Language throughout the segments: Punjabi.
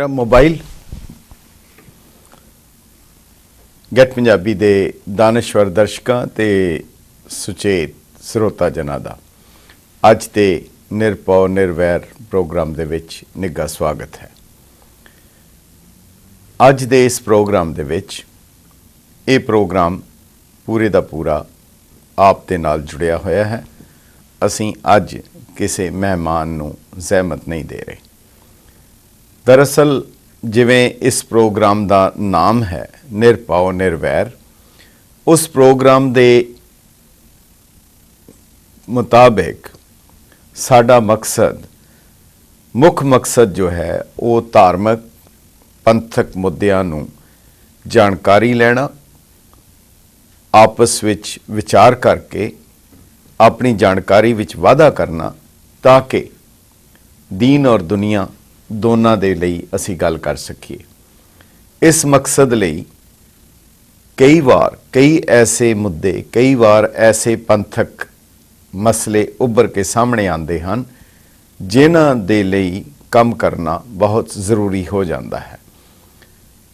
मेरा मोबाइल गैट पंजाबी दे दानश्वर दर्शकों ते सुचेत ਸਰੋਤਾ ਜਨਾਂ ਦਾ ਅੱਜ ਦੇ ਨਿਰਭਉ ਨਿਰਵੈਰ ਪ੍ਰੋਗਰਾਮ ਦੇ ਵਿੱਚ ਨਿੱਘਾ ਸਵਾਗਤ ਹੈ। ਅੱਜ ਦੇ ਇਸ ਪ੍ਰੋਗਰਾਮ ਦੇ ਵਿੱਚ ਇਹ ਪ੍ਰੋਗਰਾਮ ਪੂਰੇ ਦਾ ਪੂਰਾ ਆਪ ਦੇ ਨਾਲ ਜੁੜਿਆ ਹੋਇਆ ਹੈ। ਅਸੀਂ ਅੱਜ ਕਿਸੇ ਮਹਿਮਾਨ ਨੂੰ ਜ਼ਹਿਮਤ ਨਹੀਂ ਦੇ ਰਹੇ। ਦਰਅਸਲ ਜਿਵੇਂ ਇਸ ਪ੍ਰੋਗਰਾਮ ਦਾ ਨਾਮ ਹੈ ਨਿਰਭਉ ਨਿਰਵੈਰ, ਉਸ ਪ੍ਰੋਗਰਾਮ ਦੇ ਮੁਤਾबिक ਸਾਡਾ ਮੁੱਖ ਮਕਸਦ ਜੋ ਹੈ ਉਹ ਧਾਰਮਿਕ ਪੰਥਕ ਮੁੱਦਿਆਂ ਨੂੰ ਜਾਣਕਾਰੀ ਲੈਣਾ, ਆਪਸ ਵਿੱਚ ਵਿਚਾਰ ਕਰਕੇ ਆਪਣੀ ਜਾਣਕਾਰੀ ਵਿੱਚ ਵਾਧਾ ਕਰਨਾ, ਤਾਂ ਕਿ ਦੀਨ ਔਰ ਦੁਨੀਆ ਦੋਨਾਂ ਦੇ ਲਈ ਅਸੀਂ ਗੱਲ ਕਰ ਸਕੀਏ। ਇਸ ਮਕਸਦ ਲਈ ਕਈ ਵਾਰ ਕਈ ਐਸੇ ਮੁੱਦੇ, ਕਈ ਵਾਰ ਐਸੇ ਪੰਥਕ ਮਸਲੇ ਉੱਭਰ ਕੇ ਸਾਹਮਣੇ ਆਉਂਦੇ ਹਨ ਜਿਨ੍ਹਾਂ ਦੇ ਲਈ ਕੰਮ ਕਰਨਾ ਬਹੁਤ ਜ਼ਰੂਰੀ ਹੋ ਜਾਂਦਾ ਹੈ।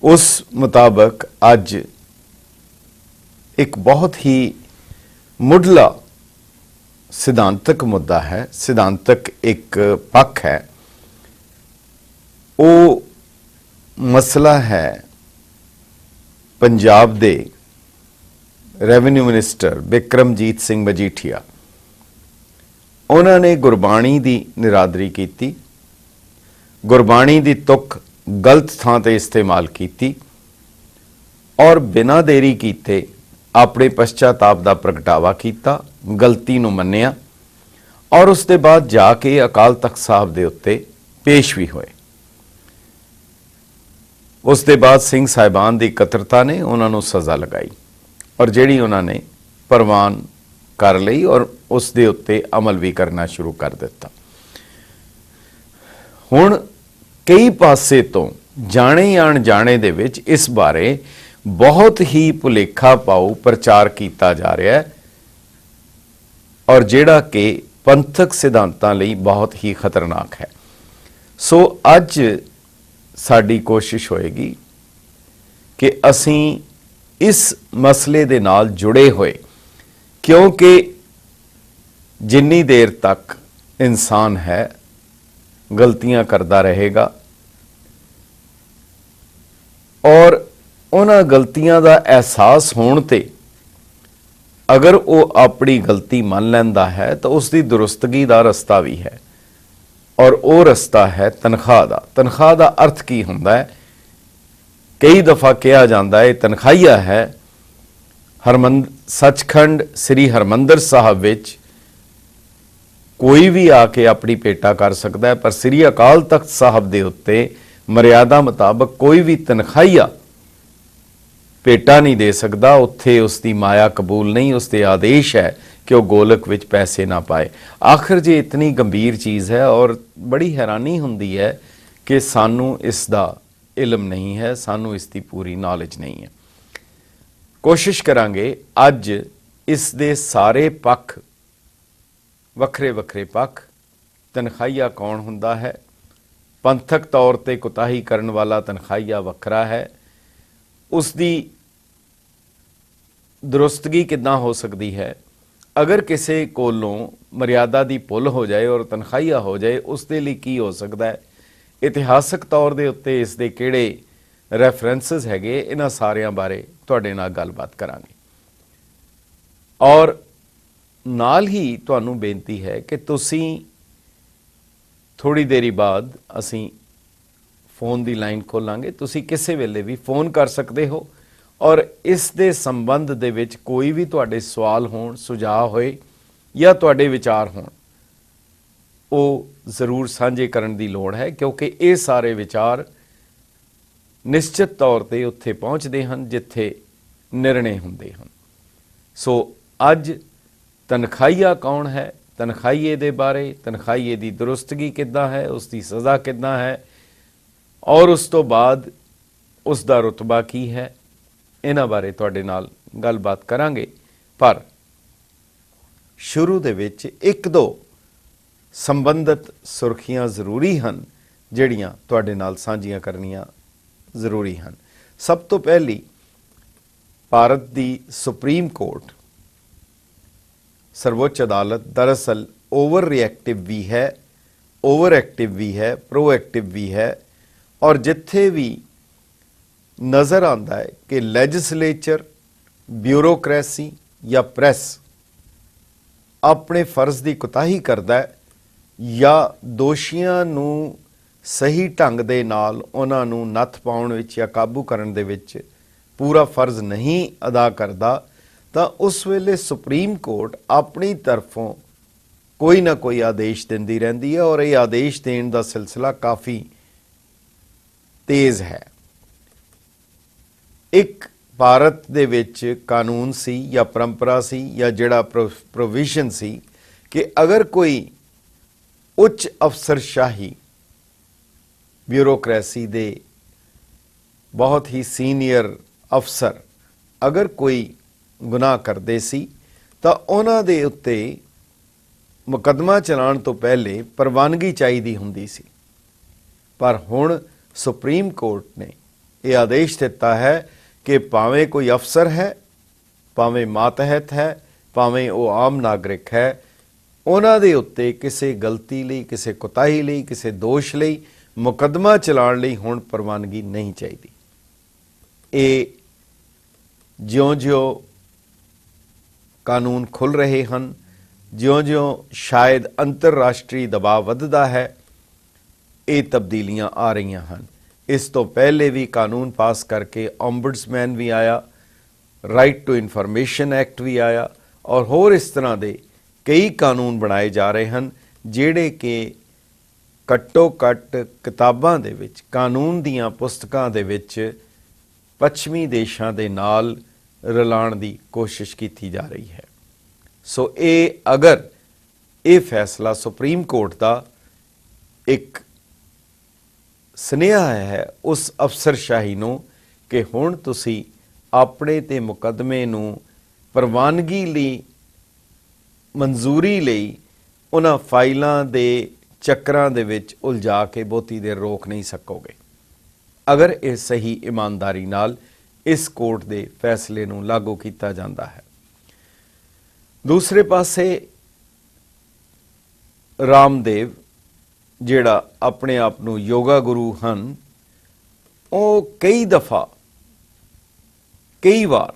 ਉਸ ਮੁਤਾਬਕ ਅੱਜ ਇੱਕ ਬਹੁਤ ਹੀ ਮੁੱਢਲਾ ਸਿਧਾਂਤਕ ਮੁੱਦਾ ਹੈ, ਸਿਧਾਂਤਕ ਇੱਕ ਪੱਖ ਹੈ। ਉਹ ਮਸਲਾ ਹੈ ਪੰਜਾਬ ਦੇ ਰੈਵਨਿਊ ਮਿਨਿਸਟਰ ਬਿਕਰਮਜੀਤ ਸਿੰਘ ਮਜੀਠੀਆ। ਉਹਨਾਂ ਨੇ ਗੁਰਬਾਣੀ ਦੀ ਨਿਰਾਦਰੀ ਕੀਤੀ, ਗੁਰਬਾਣੀ ਦੀ ਤੁਕ ਗਲਤ ਥਾਂ ਤੇ ਇਸਤੇਮਾਲ ਕੀਤੀ ਔਰ ਬਿਨਾਂ ਦੇਰੀ ਕੀਤੇ ਆਪਣੇ ਪਛਤਾਤਾਪ ਦਾ ਪ੍ਰਗਟਾਵਾ ਕੀਤਾ, ਗਲਤੀ ਨੂੰ ਮੰਨਿਆ ਔਰ ਉਸ ਦੇ ਬਾਅਦ ਜਾ ਕੇ ਅਕਾਲ ਤਖਤ ਸਾਹਿਬ ਦੇ ਉੱਤੇ ਪੇਸ਼ ਵੀ ਹੋਏ। ਉਸ ਦੇ ਬਾਅਦ ਸਿੰਘ ਸਾਹਿਬਾਨ ਦੀ ਇਕੱਤਰਤਾ ਨੇ ਉਹਨਾਂ ਨੂੰ ਸਜ਼ਾ ਲਗਾਈ ਔਰ ਜਿਹੜੀ ਉਹਨਾਂ ਨੇ ਪ੍ਰਵਾਨ ਕਰ ਲਈ ਔਰ ਉਸ ਦੇ ਉੱਤੇ ਅਮਲ ਵੀ ਕਰਨਾ ਸ਼ੁਰੂ ਕਰ ਦਿੱਤਾ। ਹੁਣ ਕਈ ਪਾਸੇ ਤੋਂ ਜਾਣੇ ਅਣਜਾਣੇ ਦੇ ਵਿੱਚ ਇਸ ਬਾਰੇ ਬਹੁਤ ਹੀ ਭੁਲੇਖਾ ਪਾਊ ਪ੍ਰਚਾਰ ਕੀਤਾ ਜਾ ਰਿਹਾ ਹੈ ਔਰ ਜਿਹੜਾ ਕਿ ਪੰਥਕ ਸਿਧਾਂਤਾਂ ਲਈ ਬਹੁਤ ਹੀ ਖਤਰਨਾਕ ਹੈ। ਸੋ ਅੱਜ ਸਾਡੀ ਕੋਸ਼ਿਸ਼ ਹੋਏਗੀ ਕਿ ਅਸੀਂ ਇਸ ਮਸਲੇ ਦੇ ਨਾਲ ਜੁੜੇ ਹੋਏ, ਕਿਉਂਕਿ ਜਿੰਨੀ ਦੇਰ ਤੱਕ ਇਨਸਾਨ ਹੈ ਗਲਤੀਆਂ ਕਰਦਾ ਰਹੇਗਾ ਔਰ ਉਹਨਾਂ ਗਲਤੀਆਂ ਦਾ ਅਹਿਸਾਸ ਹੋਣ ਤੇ ਅਗਰ ਉਹ ਆਪਣੀ ਗਲਤੀ ਮੰਨ ਲੈਂਦਾ ਹੈ ਤਾਂ ਉਸ ਦੀ ਦੁਰੁਸਤਗੀ ਦਾ ਰਸਤਾ ਵੀ ਹੈ ਔਰ ਉਹ ਰਸਤਾ ਹੈ ਤਨਖਾਹ ਦਾ। ਤਨਖਾਹ ਦਾ ਅਰਥ ਕੀ ਹੁੰਦਾ ਹੈ? ਕਈ ਦਫਾ ਕਿਹਾ ਜਾਂਦਾ ਹੈ ਤਨਖਾਹੀਆ ਹੈ। ਸੱਚਖੰਡ ਸ੍ਰੀ ਹਰਮੰਦਰ ਸਾਹਿਬ ਵਿੱਚ ਕੋਈ ਵੀ ਆ ਕੇ ਆਪਣੀ ਭੇਟਾ ਕਰ ਸਕਦਾ ਹੈ, ਪਰ ਸ੍ਰੀ ਅਕਾਲ ਤਖਤ ਸਾਹਿਬ ਦੇ ਉੱਤੇ ਮਰਿਆਦਾ ਮੁਤਾਬਕ ਕੋਈ ਵੀ ਤਨਖਾਹੀਆ ਭੇਟਾ ਨਹੀਂ ਦੇ ਸਕਦਾ। ਉੱਥੇ ਉਸ ਦੀ ਮਾਇਆ ਕਬੂਲ ਨਹੀਂ, ਉਸ ਦੇ ਆਦੇਸ਼ ਹੈ ਕਿ ਉਹ ਗੋਲਕ ਵਿੱਚ ਪੈਸੇ ਨਾ ਪਾਏ। ਆਖਰ ਜੇ ਇਤਨੀ ਗੰਭੀਰ ਚੀਜ਼ ਹੈ ਔਰ ਬੜੀ ਹੈਰਾਨੀ ਹੁੰਦੀ ਹੈ ਕਿ ਸਾਨੂੰ ਇਸ ਦਾ ਇਲਮ ਨਹੀਂ ਹੈ, ਸਾਨੂੰ ਇਸ ਦੀ ਪੂਰੀ ਨੌਲੇਜ ਨਹੀਂ ਹੈ। ਕੋਸ਼ਿਸ਼ ਕਰਾਂਗੇ ਅੱਜ ਇਸ ਦੇ ਸਾਰੇ ਪੱਖ, ਵੱਖਰੇ ਵੱਖਰੇ ਪੱਖ, ਤਨਖਾਹੀਆ ਕੌਣ ਹੁੰਦਾ ਹੈ, ਪੰਥਕ ਤੌਰ ਤੇ ਕੁਤਾਹੀ ਕਰਨ ਵਾਲਾ ਤਨਖਾਹੀਆ ਵੱਖਰਾ ਹੈ, ਉਸ ਦੀ ਦੁਰੁਸਤਗੀ ਕਿੱਦਾਂ ਹੋ ਸਕਦੀ ਹੈ, ਅਗਰ ਕਿਸੇ ਕੋਲੋਂ ਮਰਿਆਦਾ ਦੀ ਭੁੱਲ ਹੋ ਜਾਏ ਔਰ ਤਨਖਾਹੀਆ ਹੋ ਜਾਏ ਉਸ ਦੇ ਲਈ ਕੀ ਹੋ ਸਕਦਾ ਹੈ, ਇਤਿਹਾਸਕ ਤੌਰ ਦੇ ਉੱਤੇ ਇਸ ਦੇ ਕਿਹੜੇ ਰੈਫਰੈਂਸਸ ਹੈਗੇ, ਇਹਨਾਂ ਸਾਰਿਆਂ ਬਾਰੇ ਤੁਹਾਡੇ ਨਾਲ ਗੱਲਬਾਤ ਕਰਾਂਗੇ। ਔਰ ਨਾਲ ਹੀ ਤੁਹਾਨੂੰ ਬੇਨਤੀ ਹੈ ਕਿ ਤੁਸੀਂ ਥੋੜ੍ਹੀ ਦੇਰੀ ਬਾਅਦ ਅਸੀਂ ਫੋਨ ਦੀ ਲਾਈਨ ਖੋਲਾਂਗੇ, ਤੁਸੀਂ ਕਿਸੇ ਵੇਲੇ ਵੀ ਫੋਨ ਕਰ ਸਕਦੇ ਹੋ ਔਰ ਇਸ ਦੇ ਸੰਬੰਧ ਦੇ ਵਿੱਚ ਕੋਈ ਵੀ ਤੁਹਾਡੇ ਸਵਾਲ ਹੋਣ, ਸੁਝਾਅ ਹੋਏ ਜਾਂ ਤੁਹਾਡੇ ਵਿਚਾਰ ਹੋਣ, ਉਹ ਜ਼ਰੂਰ ਸਾਂਝੇ ਕਰਨ ਦੀ ਲੋੜ ਹੈ, ਕਿਉਂਕਿ ਇਹ ਸਾਰੇ ਵਿਚਾਰ ਨਿਸ਼ਚਿਤ ਤੌਰ ਤੇ ਉੱਥੇ ਪਹੁੰਚਦੇ ਹਨ ਜਿੱਥੇ ਨਿਰਣੇ ਹੁੰਦੇ ਹਨ। ਸੋ ਅੱਜ ਤਨਖਾਹੀਆ ਕੌਣ ਹੈ, ਤਨਖਾਹੀਏ ਦੇ ਬਾਰੇ, ਤਨਖਾਹੀਏ ਦੀ ਦੁਰੁਸਤਗੀ ਕਿੱਦਾਂ ਹੈ, ਉਸ ਦੀ ਸਜ਼ਾ ਕਿੱਦਾਂ ਹੈ ਔਰ ਉਸ ਤੋਂ ਬਾਅਦ ਉਸ ਦਾ ਰੁਤਬਾ ਕੀ ਹੈ, ਇਹਨਾਂ ਬਾਰੇ ਤੁਹਾਡੇ ਨਾਲ ਗੱਲਬਾਤ ਕਰਾਂਗੇ। ਪਰ ਸ਼ੁਰੂ ਦੇ ਵਿੱਚ ਇੱਕ ਦੋ ਸੰਬੰਧਿਤ ਸੁਰਖੀਆਂ ਜ਼ਰੂਰੀ ਹਨ ਜਿਹੜੀਆਂ ਤੁਹਾਡੇ ਨਾਲ ਸਾਂਝੀਆਂ ਕਰਨੀਆਂ ਜ਼ਰੂਰੀ ਹਨ। ਸਭ ਤੋਂ ਪਹਿਲੀ, ਭਾਰਤ ਦੀ ਸੁਪਰੀਮ ਕੋਰਟ ਸਰਵੋच्च ਅਦਾਲਤ ਦਰਅਸਲ ਓਵਰ ਰਿਐਕਟਿਵ ਵੀ ਹੈ, ਓਵਰ ਐਕਟਿਵ ਵੀ ਹੈ, ਪ੍ਰੋਐਕਟਿਵ ਵੀ ਹੈ। ਔਰ ਜਿੱਥੇ ਵੀ ਨਜ਼ਰ ਆਉਂਦਾ ਹੈ ਕਿ ਲੈਜਿਸਲੇਚਰ, ਬਿਊਰੋਕ੍ਰੇਸੀ ਜਾਂ ਪ੍ਰੈਸ ਆਪਣੇ ਫਰਜ਼ ਦੀ ਕੁਤਾਹੀ ਕਰਦਾ ਹੈ ਜਾਂ ਦੋਸ਼ੀਆਂ ਨੂੰ ਸਹੀ ਢੰਗ ਦੇ ਨਾਲ ਉਹਨਾਂ ਨੂੰ ਨੱਥ ਪਾਉਣ ਵਿੱਚ ਜਾਂ ਕਾਬੂ ਕਰਨ ਦੇ ਵਿੱਚ ਪੂਰਾ ਫਰਜ਼ ਨਹੀਂ ਅਦਾ ਕਰਦਾ, ਤਾਂ ਉਸ ਵੇਲੇ ਸੁਪਰੀਮ ਕੋਰਟ ਆਪਣੀ ਤਰਫੋਂ ਕੋਈ ਨਾ ਕੋਈ ਆਦੇਸ਼ ਦਿੰਦੀ ਰਹਿੰਦੀ ਹੈ ਔਰ ਇਹ ਆਦੇਸ਼ ਦੇਣ ਦਾ ਸਿਲਸਿਲਾ ਕਾਫੀ ਤੇਜ਼ ਹੈ। ਇੱਕ ਭਾਰਤ ਦੇ ਵਿੱਚ ਕਾਨੂੰਨ ਸੀ ਜਾਂ ਪਰੰਪਰਾ ਸੀ ਜਾਂ ਜਿਹੜਾ ਪ੍ਰੋਵੀਜ਼ਨ ਸੀ ਕਿ ਅਗਰ ਕੋਈ ਉੱਚ ਅਫਸਰਸ਼ਾਹੀ ਬਿਊਰੋਕ੍ਰੇਸੀ ਦੇ ਬਹੁਤ ਹੀ ਸੀਨੀਅਰ ਅਫਸਰ ਅਗਰ ਕੋਈ ਗੁਨਾਹ ਕਰਦੇ ਸੀ ਤਾਂ ਉਹਨਾਂ ਦੇ ਉੱਤੇ ਮੁਕੱਦਮਾ ਚਲਾਉਣ ਤੋਂ ਪਹਿਲੇ ਪ੍ਰਵਾਨਗੀ ਚਾਹੀਦੀ ਹੁੰਦੀ ਸੀ। ਪਰ ਹੁਣ ਸੁਪਰੀਮ ਕੋਰਟ ਨੇ ਇਹ ਆਦੇਸ਼ ਦਿੱਤਾ ਹੈ ਕਿ ਭਾਵੇਂ ਕੋਈ ਅਫਸਰ ਹੈ, ਭਾਵੇਂ ਮਾਤਹਿਤ ਹੈ, ਭਾਵੇਂ ਉਹ ਆਮ ਨਾਗਰਿਕ ਹੈ, ਉਹਨਾਂ ਦੇ ਉੱਤੇ ਕਿਸੇ ਗਲਤੀ ਲਈ, ਕਿਸੇ ਕੁਤਾਹੀ ਲਈ, ਕਿਸੇ ਦੋਸ਼ ਲਈ ਮੁਕੱਦਮਾ ਚਲਾਉਣ ਲਈ ਹੁਣ ਪ੍ਰਵਾਨਗੀ ਨਹੀਂ ਚਾਹੀਦੀ। ਇਹ ਜਿਉਂ-ਜਿਉਂ ਕਾਨੂੰਨ ਖੁੱਲ੍ਹ ਰਹੇ ਹਨ, ਜਿਉਂ-ਜਿਉਂ ਸ਼ਾਇਦ ਅੰਤਰਰਾਸ਼ਟਰੀ ਦਬਾਅ ਵੱਧਦਾ ਹੈ, ਇਹ ਤਬਦੀਲੀਆਂ ਆ ਰਹੀਆਂ ਹਨ। ਇਸ ਤੋਂ ਪਹਿਲੇ ਵੀ ਕਾਨੂੰਨ ਪਾਸ ਕਰਕੇ ਓਮਬੁਡਸਮੈਨ ਵੀ ਆਇਆ, ਰਾਈਟ ਟੂ ਇਨਫੋਰਮੇਸ਼ਨ ਐਕਟ ਵੀ ਆਇਆ ਔਰ ਹੋਰ ਇਸ ਤਰ੍ਹਾਂ ਦੇ ਕਈ ਕਾਨੂੰਨ ਬਣਾਏ ਜਾ ਰਹੇ ਹਨ ਜਿਹੜੇ ਕਿ ਘੱਟੋ ਘੱਟ ਕਿਤਾਬਾਂ ਦੇ ਵਿੱਚ, ਕਾਨੂੰਨ ਦੀਆਂ ਪੁਸਤਕਾਂ ਦੇ ਵਿੱਚ ਪੱਛਮੀ ਦੇਸ਼ਾਂ ਦੇ ਨਾਲ ਰਲਾਉਣ ਦੀ ਕੋਸ਼ਿਸ਼ ਕੀਤੀ ਜਾ ਰਹੀ ਹੈ। ਸੋ ਅਗਰ ਇਹ ਫੈਸਲਾ ਸੁਪਰੀਮ ਕੋਰਟ ਦਾ ਇੱਕ ਸੁਨੇਹਾ ਹੈ ਉਸ ਅਫਸਰਸ਼ਾਹੀ ਨੂੰ ਕਿ ਹੁਣ ਤੁਸੀਂ ਆਪਣੇ ਤੇ ਮੁਕੱਦਮੇ ਨੂੰ ਪ੍ਰਵਾਨਗੀ ਲਈ, ਮਨਜ਼ੂਰੀ ਲਈ ਉਹਨਾਂ ਫਾਈਲਾਂ ਦੇ ਚੱਕਰਾਂ ਦੇ ਵਿੱਚ ਉਲਝਾ ਕੇ ਬਹੁਤੀ ਦੇਰ ਰੋਕ ਨਹੀਂ ਸਕੋਗੇ ਅਗਰ ਇਹ ਸਹੀ ਇਮਾਨਦਾਰੀ ਨਾਲ ਇਸ ਕੋਰਟ ਦੇ ਫੈਸਲੇ ਨੂੰ ਲਾਗੂ ਕੀਤਾ ਜਾਂਦਾ ਹੈ। ਦੂਸਰੇ ਪਾਸੇ ਰਾਮਦੇਵ ਜਿਹੜਾ ਆਪਣੇ ਆਪ ਨੂੰ ਯੋਗਾ ਗੁਰੂ ਹਨ, ਉਹ ਕਈ ਦਫਾ, ਕਈ ਵਾਰ,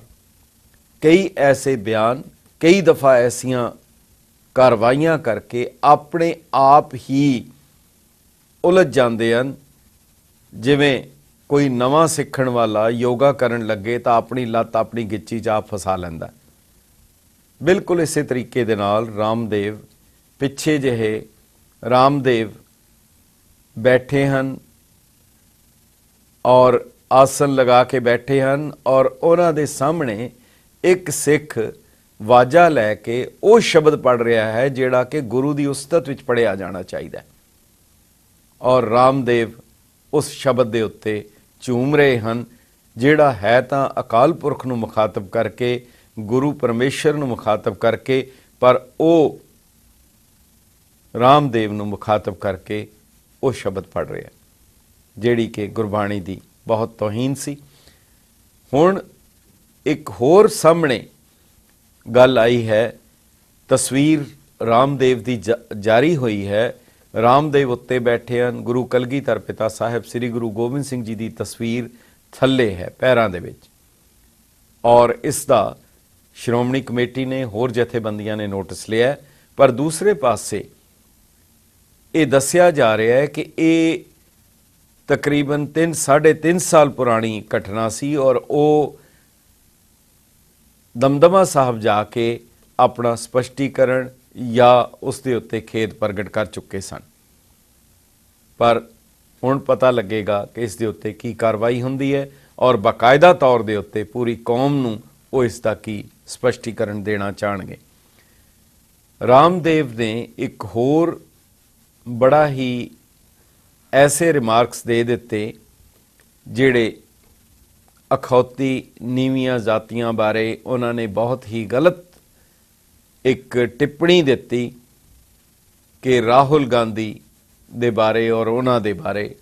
ਕਈ ਐਸੇ ਬਿਆਨ, ਕਈ ਦਫਾ ਐਸੀਆਂ ਕਾਰਵਾਈਆਂ ਕਰਕੇ ਆਪਣੇ ਆਪ ਹੀ ਉਲਝ ਜਾਂਦੇ ਹਨ। ਜਿਵੇਂ ਕੋਈ ਨਵਾਂ ਸਿੱਖਣ ਵਾਲਾ ਯੋਗਾ ਕਰਨ ਲੱਗੇ ਤਾਂ ਆਪਣੀ ਲੱਤ ਆਪਣੀ ਗਿੱਚੀ 'ਚ ਆਪ ਫਸਾ ਲੈਂਦਾ। ਬਿਲਕੁਲ ਇਸੇ ਤਰੀਕੇ ਦੇ ਨਾਲ ਰਾਮਦੇਵ ਪਿੱਛੇ ਜਿਹੇ ਰਾਮਦੇਵ ਬੈਠੇ ਹਨ ਔਰ ਆਸਨ ਲਗਾ ਕੇ ਬੈਠੇ ਹਨ ਔਰ ਉਹਨਾਂ ਦੇ ਸਾਹਮਣੇ ਇੱਕ ਸਿੱਖ ਵਾਜਾ ਲੈ ਕੇ ਉਹ ਸ਼ਬਦ ਪੜ੍ਹ ਰਿਹਾ ਹੈ ਜਿਹੜਾ ਕਿ ਗੁਰੂ ਦੀ ਉਸਤਤ ਵਿੱਚ ਪੜ੍ਹਿਆ ਜਾਣਾ ਚਾਹੀਦਾ ਔਰ ਰਾਮਦੇਵ ਉਸ ਸ਼ਬਦ ਦੇ ਉੱਤੇ ਝੂਮ ਰਹੇ ਹਨ ਜਿਹੜਾ ਹੈ ਤਾਂ ਅਕਾਲ ਪੁਰਖ ਨੂੰ ਮੁਖਾਤਬ ਕਰਕੇ, ਗੁਰੂ ਪਰਮੇਸ਼ਰ ਨੂੰ ਮੁਖਾਤਬ ਕਰਕੇ, ਪਰ ਉਹ ਰਾਮਦੇਵ ਨੂੰ ਮੁਖਾਤਬ ਕਰਕੇ ਉਹ ਸ਼ਬਦ ਪੜ੍ਹ ਰਿਹਾ ਜਿਹੜੀ ਕਿ ਗੁਰਬਾਣੀ ਦੀ ਬਹੁਤ ਤੋਹੀਨ ਸੀ। ਹੁਣ ਇੱਕ ਹੋਰ ਸਾਹਮਣੇ ਗੱਲ ਆਈ ਹੈ, ਤਸਵੀਰ ਰਾਮਦੇਵ ਦੀ ਜਾਰੀ ਹੋਈ ਹੈ। ਰਾਮਦੇਵ ਉੱਤੇ ਬੈਠੇ ਹਨ, ਗੁਰੂ ਕਲਗੀਧਰ ਪਿਤਾ ਸਾਹਿਬ ਸ੍ਰੀ ਗੁਰੂ ਗੋਬਿੰਦ ਸਿੰਘ ਜੀ ਦੀ ਤਸਵੀਰ ਥੱਲੇ ਹੈ ਪੈਰਾਂ ਦੇ ਵਿੱਚ ਔਰ ਇਸ ਦਾ ਸ਼੍ਰੋਮਣੀ ਕਮੇਟੀ ਨੇ, ਹੋਰ ਜਥੇਬੰਦੀਆਂ ਨੇ ਨੋਟਿਸ ਲਿਆ। ਪਰ ਦੂਸਰੇ ਪਾਸੇ ਇਹ ਦੱਸਿਆ ਜਾ ਰਿਹਾ ਹੈ ਕਿ ਇਹ ਤਕਰੀਬਨ 3.5 ਸਾਲ ਪੁਰਾਣੀ ਘਟਨਾ ਸੀ ਔਰ ਉਹ ਦਮਦਮਾ ਸਾਹਿਬ ਜਾ ਕੇ ਆਪਣਾ ਸਪਸ਼ਟੀਕਰਨ ਜਾਂ ਉਸ ਦੇ ਉੱਤੇ ਖੇਦ ਪ੍ਰਗਟ ਕਰ ਚੁੱਕੇ ਸਨ। ਪਰ ਹੁਣ ਪਤਾ ਲੱਗੇਗਾ ਕਿ ਇਸ ਦੇ ਉੱਤੇ ਕੀ ਕਾਰਵਾਈ ਹੁੰਦੀ ਹੈ ਔਰ ਬਾਕਾਇਦਾ ਤੌਰ ਦੇ ਉੱਤੇ ਪੂਰੀ ਕੌਮ ਨੂੰ ਉਹ ਇਸ ਦਾ ਕੀ ਸਪਸ਼ਟੀਕਰਨ ਦੇਣਾ ਚਾਹਣਗੇ। ਰਾਮਦੇਵ ਨੇ ਇੱਕ ਹੋਰ ਬੜਾ ਹੀ ਐਸੇ ਰਿਮਾਰਕਸ ਦੇ ਦਿੱਤੇ ਜਿਹੜੇ ਅਖੌਤੀ ਨੀਵੀਆਂ ਜਾਤੀਆਂ ਬਾਰੇ ਉਹਨਾਂ ਨੇ ਬਹੁਤ ਹੀ ਗਲਤ ਇੱਕ ਟਿੱਪਣੀ ਦਿੱਤੀ ਕਿ ਰਾਹੁਲ ਗਾਂਧੀ ਦੇ ਬਾਰੇ ਔਰ ਉਹਨਾਂ ਦੇ ਬਾਰੇ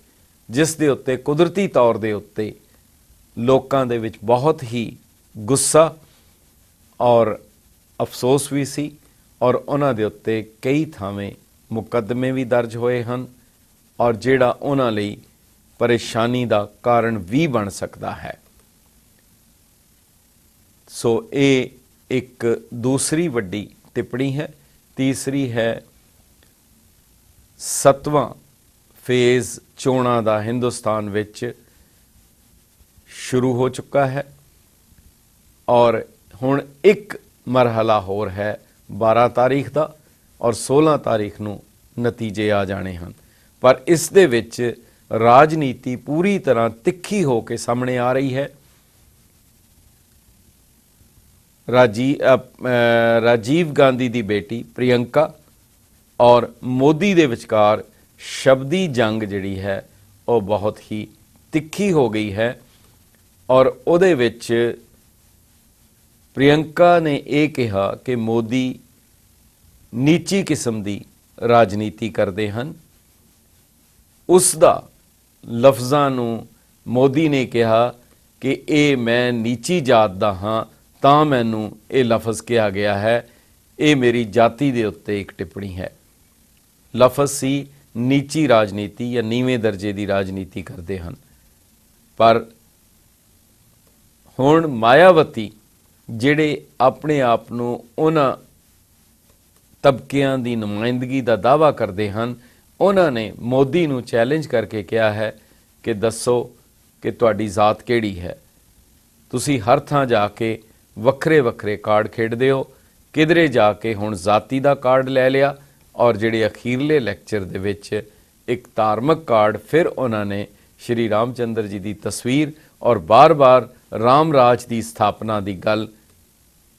ਜਿਸ ਦੇ ਉੱਤੇ ਕੁਦਰਤੀ ਤੌਰ ਦੇ ਉੱਤੇ ਲੋਕਾਂ ਦੇ ਵਿੱਚ ਬਹੁਤ ਹੀ ਗੁੱਸਾ ਔਰ ਅਫਸੋਸ ਵੀ ਸੀ ਔਰ ਉਹਨਾਂ ਦੇ ਉੱਤੇ ਕਈ ਥਾਵੇਂ ਮੁਕੱਦਮੇ ਵੀ ਦਰਜ ਹੋਏ ਹਨ ਔਰ ਜਿਹੜਾ ਉਹਨਾਂ ਲਈ ਪਰੇਸ਼ਾਨੀ ਦਾ ਕਾਰਨ ਵੀ ਬਣ ਸਕਦਾ ਹੈ। ਸੋ ਇਹ ਇੱਕ ਦੂਸਰੀ ਵੱਡੀ ਟਿੱਪਣੀ ਹੈ। ਤੀਸਰੀ ਹੈ 7ਵਾਂ ਫੇਜ਼ ਚੋਣਾਂ ਦਾ ਹਿੰਦੁਸਤਾਨ ਵਿੱਚ ਸ਼ੁਰੂ ਹੋ ਚੁੱਕਾ ਹੈ ਔਰ ਹੁਣ ਇੱਕ ਮਰਹਲਾ ਹੋਰ ਹੈ 12 ਤਾਰੀਖ ਦਾ ਔਰ 16 ਤਾਰੀਖ ਨੂੰ ਨਤੀਜੇ ਆ ਜਾਣੇ ਹਨ। ਪਰ ਇਸ ਦੇ ਵਿੱਚ ਰਾਜਨੀਤੀ ਪੂਰੀ ਤਰ੍ਹਾਂ ਤਿੱਖੀ ਹੋ ਕੇ ਸਾਹਮਣੇ ਆ ਰਹੀ ਹੈ। ਰਾਜੀਵ ਗਾਂਧੀ ਦੀ ਬੇਟੀ ਪ੍ਰਿਯੰਕਾ ਔਰ ਮੋਦੀ ਦੇ ਵਿਚਕਾਰ ਸ਼ਬਦੀ ਜੰਗ ਜਿਹੜੀ ਹੈ ਉਹ ਬਹੁਤ ਹੀ ਤਿੱਖੀ ਹੋ ਗਈ ਹੈ ਔਰ ਉਹਦੇ ਵਿੱਚ ਪ੍ਰਿਯੰਕਾ ਨੇ ਇਹ ਕਿਹਾ ਕਿ ਮੋਦੀ ਨੀਚੀ ਕਿਸਮ ਦੀ ਰਾਜਨੀਤੀ ਕਰਦੇ ਹਨ। ਉਸ ਦਾ ਲਫ਼ਜ਼ਾਂ ਨੂੰ ਮੋਦੀ ਨੇ ਕਿਹਾ ਕਿ ਇਹ ਮੈਂ ਨੀਚੀ ਜਾਤ ਦਾ ਹਾਂ ਤਾਂ ਮੈਨੂੰ ਇਹ ਲਫ਼ਜ਼ ਕਿਹਾ ਗਿਆ ਹੈ, ਇਹ ਮੇਰੀ ਜਾਤੀ ਦੇ ਉੱਤੇ ਇੱਕ ਟਿੱਪਣੀ ਹੈ। ਲਫ਼ਜ਼ ਸੀ ਨੀਚੀ ਰਾਜਨੀਤੀ ਜਾਂ ਨੀਵੇਂ ਦਰਜੇ ਦੀ ਰਾਜਨੀਤੀ ਕਰਦੇ ਹਨ। ਪਰ ਹੁਣ ਮਾਇਆਵਤੀ ਜਿਹੜੇ ਆਪਣੇ ਆਪ ਨੂੰ ਉਹਨਾਂ ਤਬਕਿਆਂ ਦੀ ਨੁਮਾਇੰਦਗੀ ਦਾ ਦਾਅਵਾ ਕਰਦੇ ਹਨ, ਉਹਨਾਂ ਨੇ ਮੋਦੀ ਨੂੰ ਚੈਲੰਜ ਕਰਕੇ ਕਿਹਾ ਹੈ ਕਿ ਦੱਸੋ ਕਿ ਤੁਹਾਡੀ ਜ਼ਾਤ ਕਿਹੜੀ ਹੈ। ਤੁਸੀਂ ਹਰ ਥਾਂ ਜਾ ਕੇ ਵੱਖਰੇ ਵੱਖਰੇ ਕਾਰਡ ਖੇਡਦੇ ਹੋ, ਕਿਧਰੇ ਜਾ ਕੇ ਹੁਣ ਜ਼ਾਤੀ ਦਾ ਕਾਰਡ ਲੈ ਲਿਆ ਔਰ ਜਿਹੜੇ ਅਖੀਰਲੇ ਲੈਕਚਰ ਦੇ ਵਿੱਚ ਇੱਕ ਧਾਰਮਿਕ ਕਾਰਡ ਫਿਰ ਉਹਨਾਂ ਨੇ ਸ਼੍ਰੀ ਰਾਮ ਚੰਦਰ ਜੀ ਦੀ ਤਸਵੀਰ ਔਰ ਬਾਰ-ਬਾਰ ਰਾਮ ਰਾਜ ਦੀ ਸਥਾਪਨਾ ਦੀ ਗੱਲ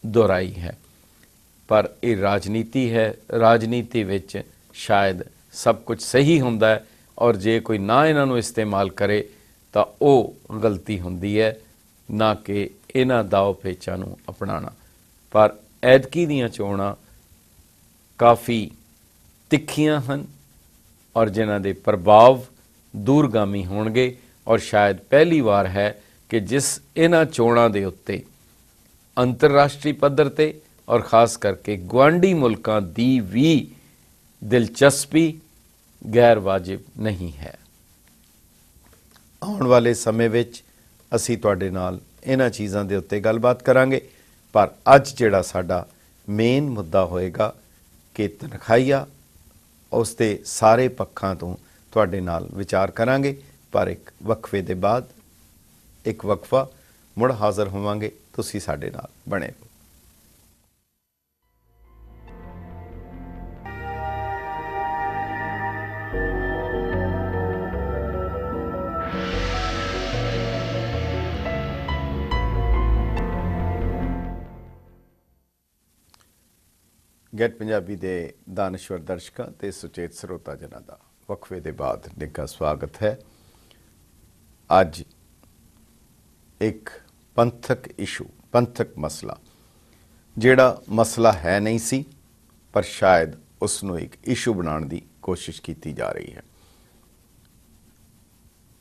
ਦੁਹਰਾਈ ਹੈ। ਪਰ ਇਹ ਰਾਜਨੀਤੀ ਹੈ। ਰਾਜਨੀਤੀ ਵਿੱਚ ਸ਼ਾਇਦ ਸਭ ਕੁਝ ਸਹੀ ਹੁੰਦਾ ਹੈ ਔਰ ਜੇ ਕੋਈ ਨਾ ਇਹਨਾਂ ਨੂੰ ਇਸਤੇਮਾਲ ਕਰੇ ਤਾਂ ਉਹ ਗਲਤੀ ਹੁੰਦੀ ਹੈ, ਨਾ ਕਿ ਇਹਨਾਂ ਦਾਅ ਪੇਚਾਂ ਨੂੰ ਅਪਣਾਉਣਾ। ਪਰ ਐਤਕੀ ਦੀਆਂ ਚੋਣਾਂ ਕਾਫੀ ਤਿੱਖੀਆਂ ਹਨ ਔਰ ਜਿਨ੍ਹਾਂ ਦੇ ਪ੍ਰਭਾਵ ਦੂਰਗਾਮੀ ਹੋਣਗੇ ਔਰ ਸ਼ਾਇਦ ਪਹਿਲੀ ਵਾਰ ਹੈ ਕਿ ਜਿਸ ਇਹਨਾਂ ਚੋਣਾਂ ਦੇ ਉੱਤੇ ਅੰਤਰਰਾਸ਼ਟਰੀ ਪੱਧਰ ਤੇ ਔਰ ਖਾਸ ਕਰਕੇ ਗੁਆਂਢੀ ਮੁਲਕਾਂ ਦੀ ਵੀ ਦਿਲਚਸਪੀ ਗੈਰ ਵਾਜਿਬ ਨਹੀਂ ਹੈ। ਆਉਣ ਵਾਲੇ ਸਮੇਂ ਵਿੱਚ ਅਸੀਂ ਤੁਹਾਡੇ ਨਾਲ ਇਹਨਾਂ ਚੀਜ਼ਾਂ ਦੇ ਉੱਤੇ ਗੱਲਬਾਤ ਕਰਾਂਗੇ। ਪਰ ਅੱਜ ਜਿਹੜਾ ਸਾਡਾ ਮੇਨ ਮੁੱਦਾ ਹੋਏਗਾ ਕਿ ਤਨਖਾਹੀਆ, ਉਸ ਦੇ ਸਾਰੇ ਪੱਖਾਂ ਤੋਂ ਤੁਹਾਡੇ ਨਾਲ ਵਿਚਾਰ ਕਰਾਂਗੇ। ਪਰ ਇੱਕ ਵਕਫੇ ਦੇ ਬਾਅਦ ਇੱਕ ਵਕਫਾ ਮੁੜ ਹਾਜ਼ਰ ਹੋਵਾਂਗੇ। ਤੁਸੀਂ ਸਾਡੇ ਨਾਲ ਬਣੇ ਰਹੋ। ਗੈਟ ਪੰਜਾਬੀ ਦੇ ਦਾਨਸ਼ਵਰ ਦਰਸ਼ਕਾਂ ਤੇ ਸੁਚੇਤ ਸਰੋਤਾ ਜਨਾਂ ਦਾ ਵਕਫੇ ਦੇ ਬਾਅਦ ਨਿੱਘਾ ਸਵਾਗਤ ਹੈ। ਅੱਜ ਇੱਕ ਪੰਥਕ ਇਸ਼ੂ, ਪੰਥਕ ਮਸਲਾ, ਜਿਹੜਾ ਮਸਲਾ ਹੈ ਨਹੀਂ ਸੀ ਪਰ ਸ਼ਾਇਦ ਉਸ ਨੂੰ ਇੱਕ ਇਸ਼ੂ ਬਣਾਉਣ ਦੀ ਕੋਸ਼ਿਸ਼ ਕੀਤੀ ਜਾ ਰਹੀ ਹੈ।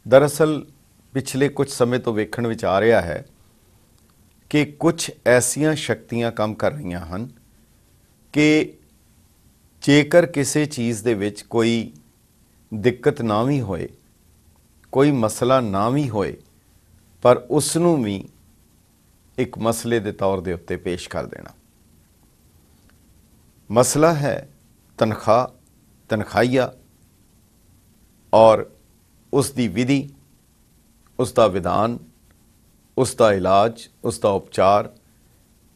ਦਰਅਸਲ ਪਿਛਲੇ ਕੁਝ ਸਮੇਂ ਤੋਂ ਵੇਖਣ ਵਿੱਚ ਆ ਰਿਹਾ ਹੈ ਕਿ ਕੁਝ ਐਸੀਆਂ ਸ਼ਕਤੀਆਂ ਕੰਮ ਕਰ ਰਹੀਆਂ ਹਨ ਕਿ ਜੇਕਰ ਕਿਸੇ ਚੀਜ਼ ਦੇ ਵਿੱਚ ਕੋਈ ਦਿੱਕਤ ਨਾ ਵੀ ਹੋਏ, ਕੋਈ ਮਸਲਾ ਨਾ ਵੀ ਹੋਏ, ਪਰ ਉਸ ਨੂੰ ਵੀ ਇੱਕ ਮਸਲੇ ਦੇ ਤੌਰ ਦੇ ਉੱਤੇ ਪੇਸ਼ ਕਰ ਦੇਣਾ। ਮਸਲਾ ਹੈ ਤਨਖਾਹ, ਤਨਖਾਹੀਆ ਔਰ ਉਸ ਦੀ ਵਿਧੀ, ਉਸ ਦਾ ਵਿਧਾਨ, ਉਸ ਦਾ ਇਲਾਜ, ਉਸ ਦਾ ਉਪਚਾਰ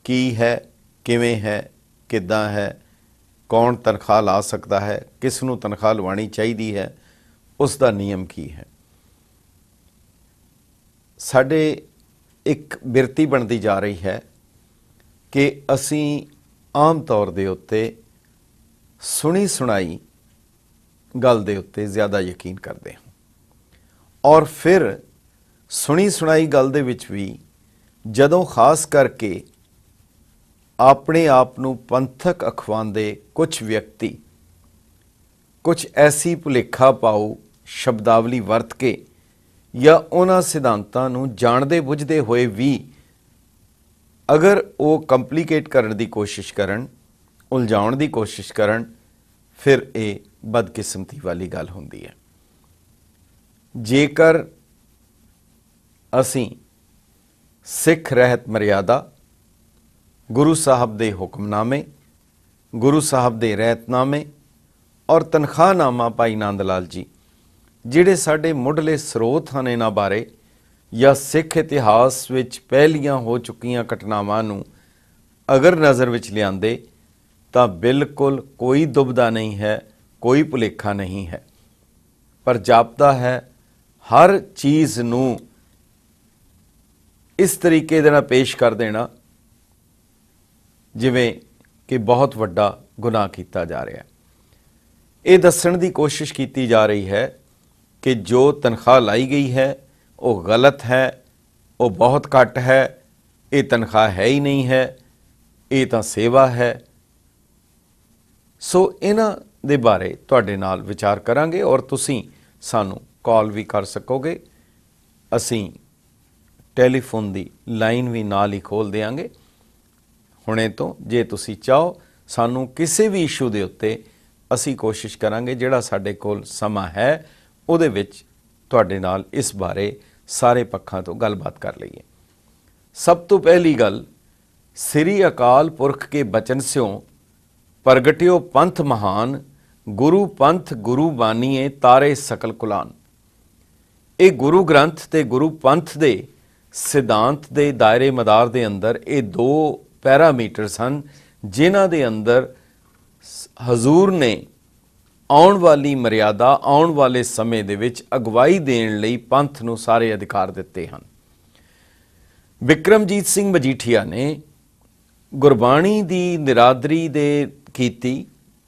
ਕੀ ਹੈ, ਕਿਵੇਂ ਹੈ, ਕਿੱਦਾਂ ਹੈ, ਕੌਣ ਤਨਖਾਹ ਲਾ ਸਕਦਾ ਹੈ, ਕਿਸ ਨੂੰ ਤਨਖਾਹ ਲਵਾਉਣੀ ਚਾਹੀਦੀ ਹੈ, ਉਸ ਦਾ ਨਿਯਮ ਕੀ ਹੈ। ਸਾਡੇ ਇੱਕ ਬਿਰਤੀ ਬਣਦੀ ਜਾ ਰਹੀ ਹੈ ਕਿ ਅਸੀਂ ਆਮ ਤੌਰ ਦੇ ਉੱਤੇ ਸੁਣੀ ਸੁਣਾਈ ਗੱਲ ਦੇ ਉੱਤੇ ਜ਼ਿਆਦਾ ਯਕੀਨ ਕਰਦੇ ਹਾਂ ਔਰ ਫਿਰ ਸੁਣੀ ਸੁਣਾਈ ਗੱਲ ਦੇ ਵਿੱਚ ਵੀ ਜਦੋਂ ਖਾਸ ਕਰਕੇ ਆਪਣੇ ਆਪ ਨੂੰ ਪੰਥਕ ਅਖਵਾਉਂਦੇ ਕੁਝ ਵਿਅਕਤੀ ਕੁਝ ਐਸੀ ਭੁਲੇਖਾ ਪਾਓ ਸ਼ਬਦਾਵਲੀ ਵਰਤ ਕੇ ਜਾਂ ਉਹਨਾਂ ਸਿਧਾਂਤਾਂ ਨੂੰ ਜਾਣਦੇ ਬੁੱਝਦੇ ਹੋਏ ਵੀ ਅਗਰ ਉਹ ਕੰਪਲਿਕੇਟ ਕਰਨ ਦੀ ਕੋਸ਼ਿਸ਼ ਕਰਨ, ਉਲਝਾਉਣ ਦੀ ਕੋਸ਼ਿਸ਼ ਕਰਨ, ਫਿਰ ਇਹ ਬਦਕਿਸਮਤੀ ਵਾਲੀ ਗੱਲ ਹੁੰਦੀ ਹੈ। ਜੇਕਰ ਅਸੀਂ ਸਿੱਖ ਰਹਿਤ ਮਰਿਆਦਾ, ਗੁਰੂ ਸਾਹਿਬ ਦੇ ਹੁਕਮਨਾਮੇ, ਗੁਰੂ ਸਾਹਿਬ ਦੇ ਰਹਿਤਨਾਮੇ ਔਰ ਤਨਖਾਹਨਾਮਾ ਭਾਈ ਨੰਦ ਲਾਲ ਜੀ ਜਿਹੜੇ ਸਾਡੇ ਮੁੱਢਲੇ ਸਰੋਤ ਹਨ ਇਹਨਾਂ ਬਾਰੇ, ਜਾਂ ਸਿੱਖ ਇਤਿਹਾਸ ਵਿੱਚ ਪਹਿਲੀਆਂ ਹੋ ਚੁੱਕੀਆਂ ਘਟਨਾਵਾਂ ਨੂੰ ਅਗਰ ਨਜ਼ਰ ਵਿੱਚ ਲਿਆਂਦੇ ਤਾਂ ਬਿਲਕੁਲ ਕੋਈ ਦੁਬਦਾ ਨਹੀਂ ਹੈ, ਕੋਈ ਭੁਲੇਖਾ ਨਹੀਂ ਹੈ। ਪਰ ਜਾਪਦਾ ਹੈ ਹਰ ਚੀਜ਼ ਨੂੰ ਇਸ ਤਰੀਕੇ ਦੇ ਨਾਲ ਪੇਸ਼ ਕਰ ਦੇਣਾ ਜਿਵੇਂ ਕਿ ਬਹੁਤ ਵੱਡਾ ਗੁਨਾਹ ਕੀਤਾ ਜਾ ਰਿਹਾ ਹੈ। ਇਹ ਦੱਸਣ ਦੀ ਕੋਸ਼ਿਸ਼ ਕੀਤੀ ਜਾ ਰਹੀ ਹੈ ਕਿ ਜੋ ਤਨਖਾਹ ਲਾਈ ਗਈ ਹੈ ਉਹ ਗਲਤ ਹੈ, ਉਹ ਬਹੁਤ ਘੱਟ ਹੈ, ਇਹ ਤਨਖਾਹ ਹੈ ਹੀ ਨਹੀਂ ਹੈ, ਇਹ ਤਾਂ ਸੇਵਾ ਹੈ। ਸੋ ਇਹਨਾਂ ਦੇ ਬਾਰੇ ਤੁਹਾਡੇ ਨਾਲ ਵਿਚਾਰ ਕਰਾਂਗੇ ਔਰ ਤੁਸੀਂ ਸਾਨੂੰ ਕਾਲ ਵੀ ਕਰ ਸਕੋਗੇ। ਅਸੀਂ ਟੈਲੀਫੋਨ ਦੀ ਲਾਈਨ ਵੀ ਨਾਲ ਹੀ ਖੋਲ੍ਹ ਦਿਆਂਗੇ ਹੁਣੇ ਤੋਂ। ਜੇ ਤੁਸੀਂ ਚਾਹੋ ਸਾਨੂੰ ਕਿਸੇ ਵੀ ਇਸ਼ੂ ਦੇ ਉੱਤੇ, ਅਸੀਂ ਕੋਸ਼ਿਸ਼ ਕਰਾਂਗੇ ਜਿਹੜਾ ਸਾਡੇ ਕੋਲ ਸਮਾਂ ਹੈ ਉਹਦੇ ਵਿੱਚ ਤੁਹਾਡੇ ਨਾਲ ਇਸ ਬਾਰੇ ਸਾਰੇ ਪੱਖਾਂ ਤੋਂ ਗੱਲਬਾਤ ਕਰ ਲਈਏ। ਸਭ ਤੋਂ ਪਹਿਲੀ ਗੱਲ, ਸ੍ਰੀ ਅਕਾਲ ਪੁਰਖ ਕੇ ਬਚਨ ਸਿਓ ਪ੍ਰਗਟਿਓ ਪੰਥ ਮਹਾਨ, ਗੁਰੂ ਪੰਥ ਗੁਰੂ ਬਾਨੀਏ ਤਾਰੇ ਸਕਲ ਕੁਲਾਨ। ਇਹ ਗੁਰੂ ਗ੍ਰੰਥ ਤੇ ਗੁਰੂ ਪੰਥ ਦੇ ਸਿਧਾਂਤ ਦੇ ਦਾਇਰੇ ਮਦਾਰ ਦੇ ਅੰਦਰ ਇਹ ਦੋ ਪੈਰਾਮੀਟਰਸ ਹਨ ਜਿਨ੍ਹਾਂ ਦੇ ਅੰਦਰ ਹਜ਼ੂਰ ਨੇ ਆਉਣ ਵਾਲੀ ਮਰਿਆਦਾ, ਆਉਣ ਵਾਲੇ ਸਮੇਂ ਦੇ ਵਿੱਚ ਅਗਵਾਈ ਦੇਣ ਲਈ ਪੰਥ ਨੂੰ ਸਾਰੇ ਅਧਿਕਾਰ ਦਿੱਤੇ ਹਨ। ਬਿਕਰਮਜੀਤ ਸਿੰਘ ਮਜੀਠੀਆ ਨੇ ਗੁਰਬਾਣੀ ਦੀ ਨਿਰਾਦਰੀ ਦੇ ਕੀਤੀ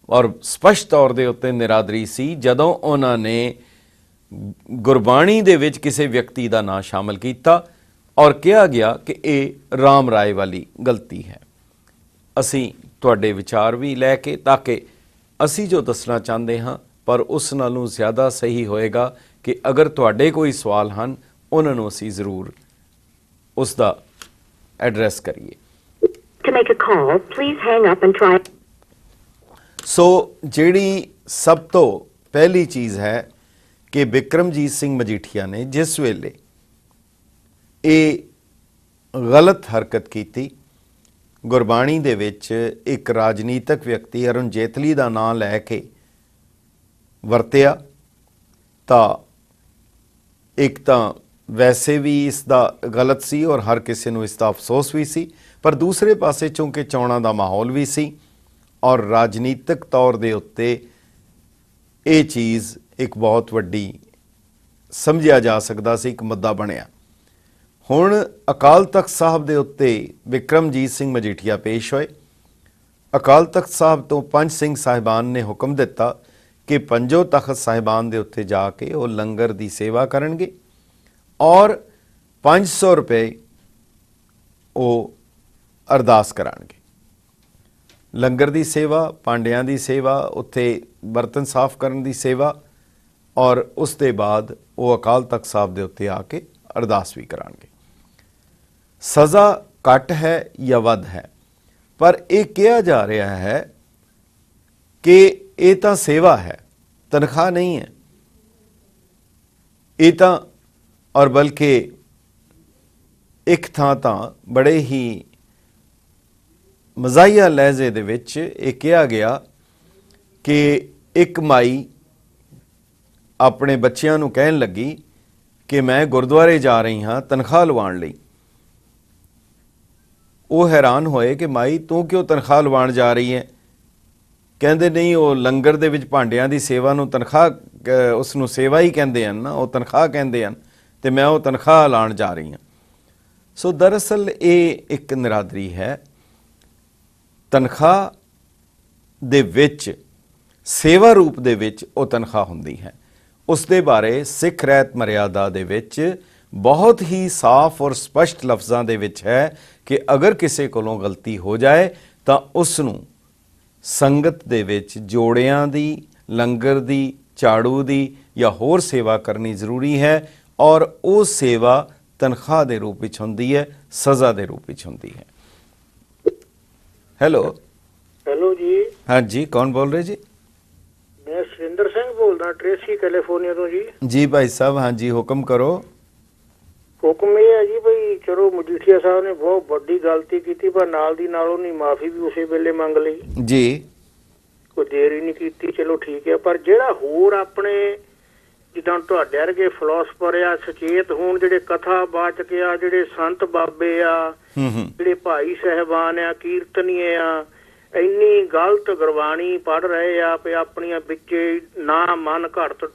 ਔਰ ਸਪਸ਼ਟ ਤੌਰ ਦੇ ਉੱਤੇ ਨਿਰਾਦਰੀ ਸੀ ਜਦੋਂ ਉਹਨਾਂ ਨੇ ਗੁਰਬਾਣੀ ਦੇ ਵਿੱਚ ਕਿਸੇ ਵਿਅਕਤੀ ਦਾ ਨਾਂ ਸ਼ਾਮਲ ਕੀਤਾ ਔਰ ਕਿਹਾ ਗਿਆ ਕਿ ਇਹ ਰਾਮ ਰਾਏ ਵਾਲੀ ਗਲਤੀ ਹੈ। ਅਸੀਂ ਤੁਹਾਡੇ ਵਿਚਾਰ ਵੀ ਲੈ ਕੇ, ਤਾਂ ਕਿ ਅਸੀਂ ਜੋ ਦੱਸਣਾ ਚਾਹੁੰਦੇ ਹਾਂ ਪਰ ਉਸ ਨਾਲੋਂ ਜ਼ਿਆਦਾ ਸਹੀ ਹੋਏਗਾ ਕਿ ਅਗਰ ਤੁਹਾਡੇ ਕੋਈ ਸਵਾਲ ਹਨ ਉਹਨਾਂ ਨੂੰ ਅਸੀਂ ਜ਼ਰੂਰ ਉਸ ਦਾ ਐਡਰੈਸ ਕਰੀਏ। To make a call, please hang up and try. ਸੋ ਜਿਹੜੀ ਸਭ ਤੋਂ ਪਹਿਲੀ ਚੀਜ਼ ਹੈ ਕਿ ਬਿਕਰਮਜੀਤ ਸਿੰਘ ਮਜੀਠੀਆ ਨੇ ਜਿਸ ਵੇਲੇ ਇਹ ਗਲਤ ਹਰਕਤ ਕੀਤੀ, ਗੁਰਬਾਣੀ ਦੇ ਵਿੱਚ ਇੱਕ ਰਾਜਨੀਤਿਕ ਵਿਅਕਤੀ ਅਰੁਣ ਜੇਤਲੀ ਦਾ ਨਾਮ ਲੈ ਕੇ ਵਰਤਿਆ, ਤਾਂ ਇੱਕ ਤਾਂ ਵੈਸੇ ਵੀ ਇਸ ਦਾ ਗਲਤ ਸੀ ਔਰ ਹਰ ਕਿਸੇ ਨੂੰ ਇਸ ਦਾ ਅਫਸੋਸ ਵੀ ਸੀ, ਪਰ ਦੂਸਰੇ ਪਾਸੇ ਚੂੰਕਿ ਚੋਣਾਂ ਦਾ ਮਾਹੌਲ ਵੀ ਸੀ ਔਰ ਰਾਜਨੀਤਿਕ ਤੌਰ ਦੇ ਉੱਤੇ ਇਹ ਚੀਜ਼ ਇੱਕ ਬਹੁਤ ਵੱਡੀ ਸਮਝਿਆ ਜਾ ਸਕਦਾ ਸੀ, ਇੱਕ ਮੁੱਦਾ ਬਣਿਆ। ਹੁਣ ਅਕਾਲ ਤਖਤ ਸਾਹਿਬ ਦੇ ਉੱਤੇ ਬਿਕਰਮਜੀਤ ਸਿੰਘ ਮਜੀਠੀਆ ਪੇਸ਼ ਹੋਏ। ਅਕਾਲ ਤਖਤ ਸਾਹਿਬ ਤੋਂ ਪੰਜ ਸਿੰਘ ਸਾਹਿਬਾਨ ਨੇ ਹੁਕਮ ਦਿੱਤਾ ਕਿ ਪੰਜੋ ਤਖਤ ਸਾਹਿਬਾਨ ਦੇ ਉੱਤੇ ਜਾ ਕੇ ਉਹ ਲੰਗਰ ਦੀ ਸੇਵਾ ਕਰਨਗੇ ਔਰ 500 ਰੁਪਏ ਉਹ ਅਰਦਾਸ ਕਰਾਂਗੇ। ਲੰਗਰ ਦੀ ਸੇਵਾ, ਪਾਂਡਿਆਂ ਦੀ ਸੇਵਾ, ਉੱਥੇ ਬਰਤਨ ਸਾਫ਼ ਕਰਨ ਦੀ ਸੇਵਾ ਔਰ ਉਸ ਦੇ ਬਾਅਦ ਉਹ ਅਕਾਲ ਤਖਤ ਸਾਹਿਬ ਦੇ ਉੱਤੇ ਆ ਕੇ ਅਰਦਾਸ ਵੀ ਕਰਾਂਗੇ। ਸਜ਼ਾ ਘੱਟ ਹੈ ਜਾਂ ਵੱਧ ਹੈ, ਪਰ ਇਹ ਕਿਹਾ ਜਾ ਰਿਹਾ ਹੈ ਕਿ ਇਹ ਤਾਂ ਸੇਵਾ ਹੈ, ਤਨਖਾਹ ਨਹੀਂ ਹੈ। ਇਹ ਤਾਂ ਔਰ ਬਲਕਿ ਇੱਕ ਥਾਂ ਤਾਂ ਬੜੇ ਹੀ ਮਜ਼ਾਹੀਆ ਲਹਿਜ਼ੇ ਦੇ ਵਿੱਚ ਇਹ ਕਿਹਾ ਗਿਆ ਕਿ ਇੱਕ ਮਾਈ ਆਪਣੇ ਬੱਚਿਆਂ ਨੂੰ ਕਹਿਣ ਲੱਗੀ ਕਿ ਮੈਂ ਗੁਰਦੁਆਰੇ ਜਾ ਰਹੀ ਹਾਂ ਤਨਖਾਹ ਲਵਾਉਣ ਲਈ। ਉਹ ਹੈਰਾਨ ਹੋਏ ਕਿ ਮਾਈ ਤੂੰ ਕਿਉਂ ਤਨਖਾਹ ਲਵਾਉਣ ਜਾ ਰਹੀ ਹੈ? ਕਹਿੰਦੇ ਨਹੀਂ, ਉਹ ਲੰਗਰ ਦੇ ਵਿੱਚ ਭਾਂਡਿਆਂ ਦੀ ਸੇਵਾ ਨੂੰ ਤਨਖਾਹ, ਉਸ ਨੂੰ ਸੇਵਾ ਹੀ ਕਹਿੰਦੇ ਹਨ ਨਾ, ਉਹ ਤਨਖਾਹ ਕਹਿੰਦੇ ਹਨ, ਤੇ ਮੈਂ ਉਹ ਤਨਖਾਹ ਲਾਉਣ ਜਾ ਰਹੀ ਹਾਂ। ਸੋ ਦਰਅਸਲ ਇਹ ਇੱਕ ਨਿਰਾਦਰੀ ਹੈ। ਤਨਖਾਹ ਦੇ ਵਿੱਚ ਸੇਵਾ ਰੂਪ ਦੇ ਵਿੱਚ ਉਹ ਤਨਖਾਹ ਹੁੰਦੀ ਹੈ। ਉਸ ਦੇ ਬਾਰੇ ਸਿੱਖ ਰਹਿਤ ਮਰਿਆਦਾ ਦੇ ਵਿੱਚ ਬਹੁਤ ਹੀ ਸਾਫ਼ ਔਰ ਸਪਸ਼ਟ ਲਫ਼ਜ਼ਾਂ ਦੇ ਵਿੱਚ ਹੈ ਕਿ ਅਗਰ ਕਿਸੇ ਕੋਲੋਂ ਗਲਤੀ ਹੋ ਜਾਏ ਤਾਂ ਉਸ ਨੂੰ ਸੰਗਤ ਦੇ ਵਿੱਚ ਜੋੜਿਆਂ ਦੀ ਲੰਗਰ ਦੀ, ਝਾੜੂ ਦੀ ਜਾਂ ਹੋਰ ਸੇਵਾ ਕਰਨੀ ਜ਼ਰੂਰੀ ਹੈ ਔਰ ਉਹ ਸੇਵਾ ਤਨਖਾਹ ਦੇ ਰੂਪ ਵਿੱਚ ਹੁੰਦੀ ਹੈ, ਸਜ਼ਾ ਦੇ ਰੂਪ ਵਿੱਚ ਹੁੰਦੀ ਹੈ। ਹੈਲੋ ਹੈਲੋ ਜੀ, ਹਾਂਜੀ, ਕੌਣ ਬੋਲ ਰਹੇ ਜੀ? ਮੈਂ ਸੁਰਿੰਦਰ ਸਿੰਘ ਬੋਲਦਾ, ਟ੍ਰੇਸੀ ਕੈਲੀਫੋਰਨੀਆ ਤੋਂ ਜੀ। ਜੀ ਭਾਈ ਸਾਹਿਬ, ਹਾਂਜੀ ਹੁਕਮ ਕਰੋ। ਹੁਕਮ ਇਹ ਹੈ ਜੀ ਬਈ ਚਲੋ ਮਜੀਠੀਆ ਸਾਹਿਬ ਨੇ ਬਹੁਤ ਵੱਡੀ ਗਲਤੀ ਕੀਤੀ, ਪਰ ਨਾਲ ਦੀ ਨਾਲ ਉਹਨੇ ਮਾਫੀ ਵੀ ਉਸੇ ਵੇਲੇ ਮੰਗ ਲਈ ਜੀ, ਕੋਈ ਦੇਰ ਹੀ ਨਹੀਂ ਕੀਤੀ। ਚਲੋ ਠੀਕ ਹੈ, ਪਰ ਜਿਹੜਾ ਹੋਰ ਆਪਣੇ ਜਿੱਦਾਂ ਤੁਹਾਡੇ ਵਰਗੇ ਫਿਲਾਸਫਰ ਆ, ਸੁਚੇਤ ਹੋਣ, ਜਿਹੜੇ ਕਥਾ ਵਾਚਕ ਆ, ਜਿਹੜੇ ਸੰਤ ਬਾਬੇ ਆ, ਜਿਹੜੇ ਭਾਈ ਸਾਹਿਬਾਨ ਆ, ਕੀਰਤਨੀਏ ਆ, ਇੰਨੀ ਗਲਤ ਗੁਰਬਾਣੀ ਪੜ੍ਹ ਰਹੇ ਆ ਵੀ ਆਪਣੀਆਂ ਵਿੱਚੇ ਨਾ ਮਨ ਘੜਤ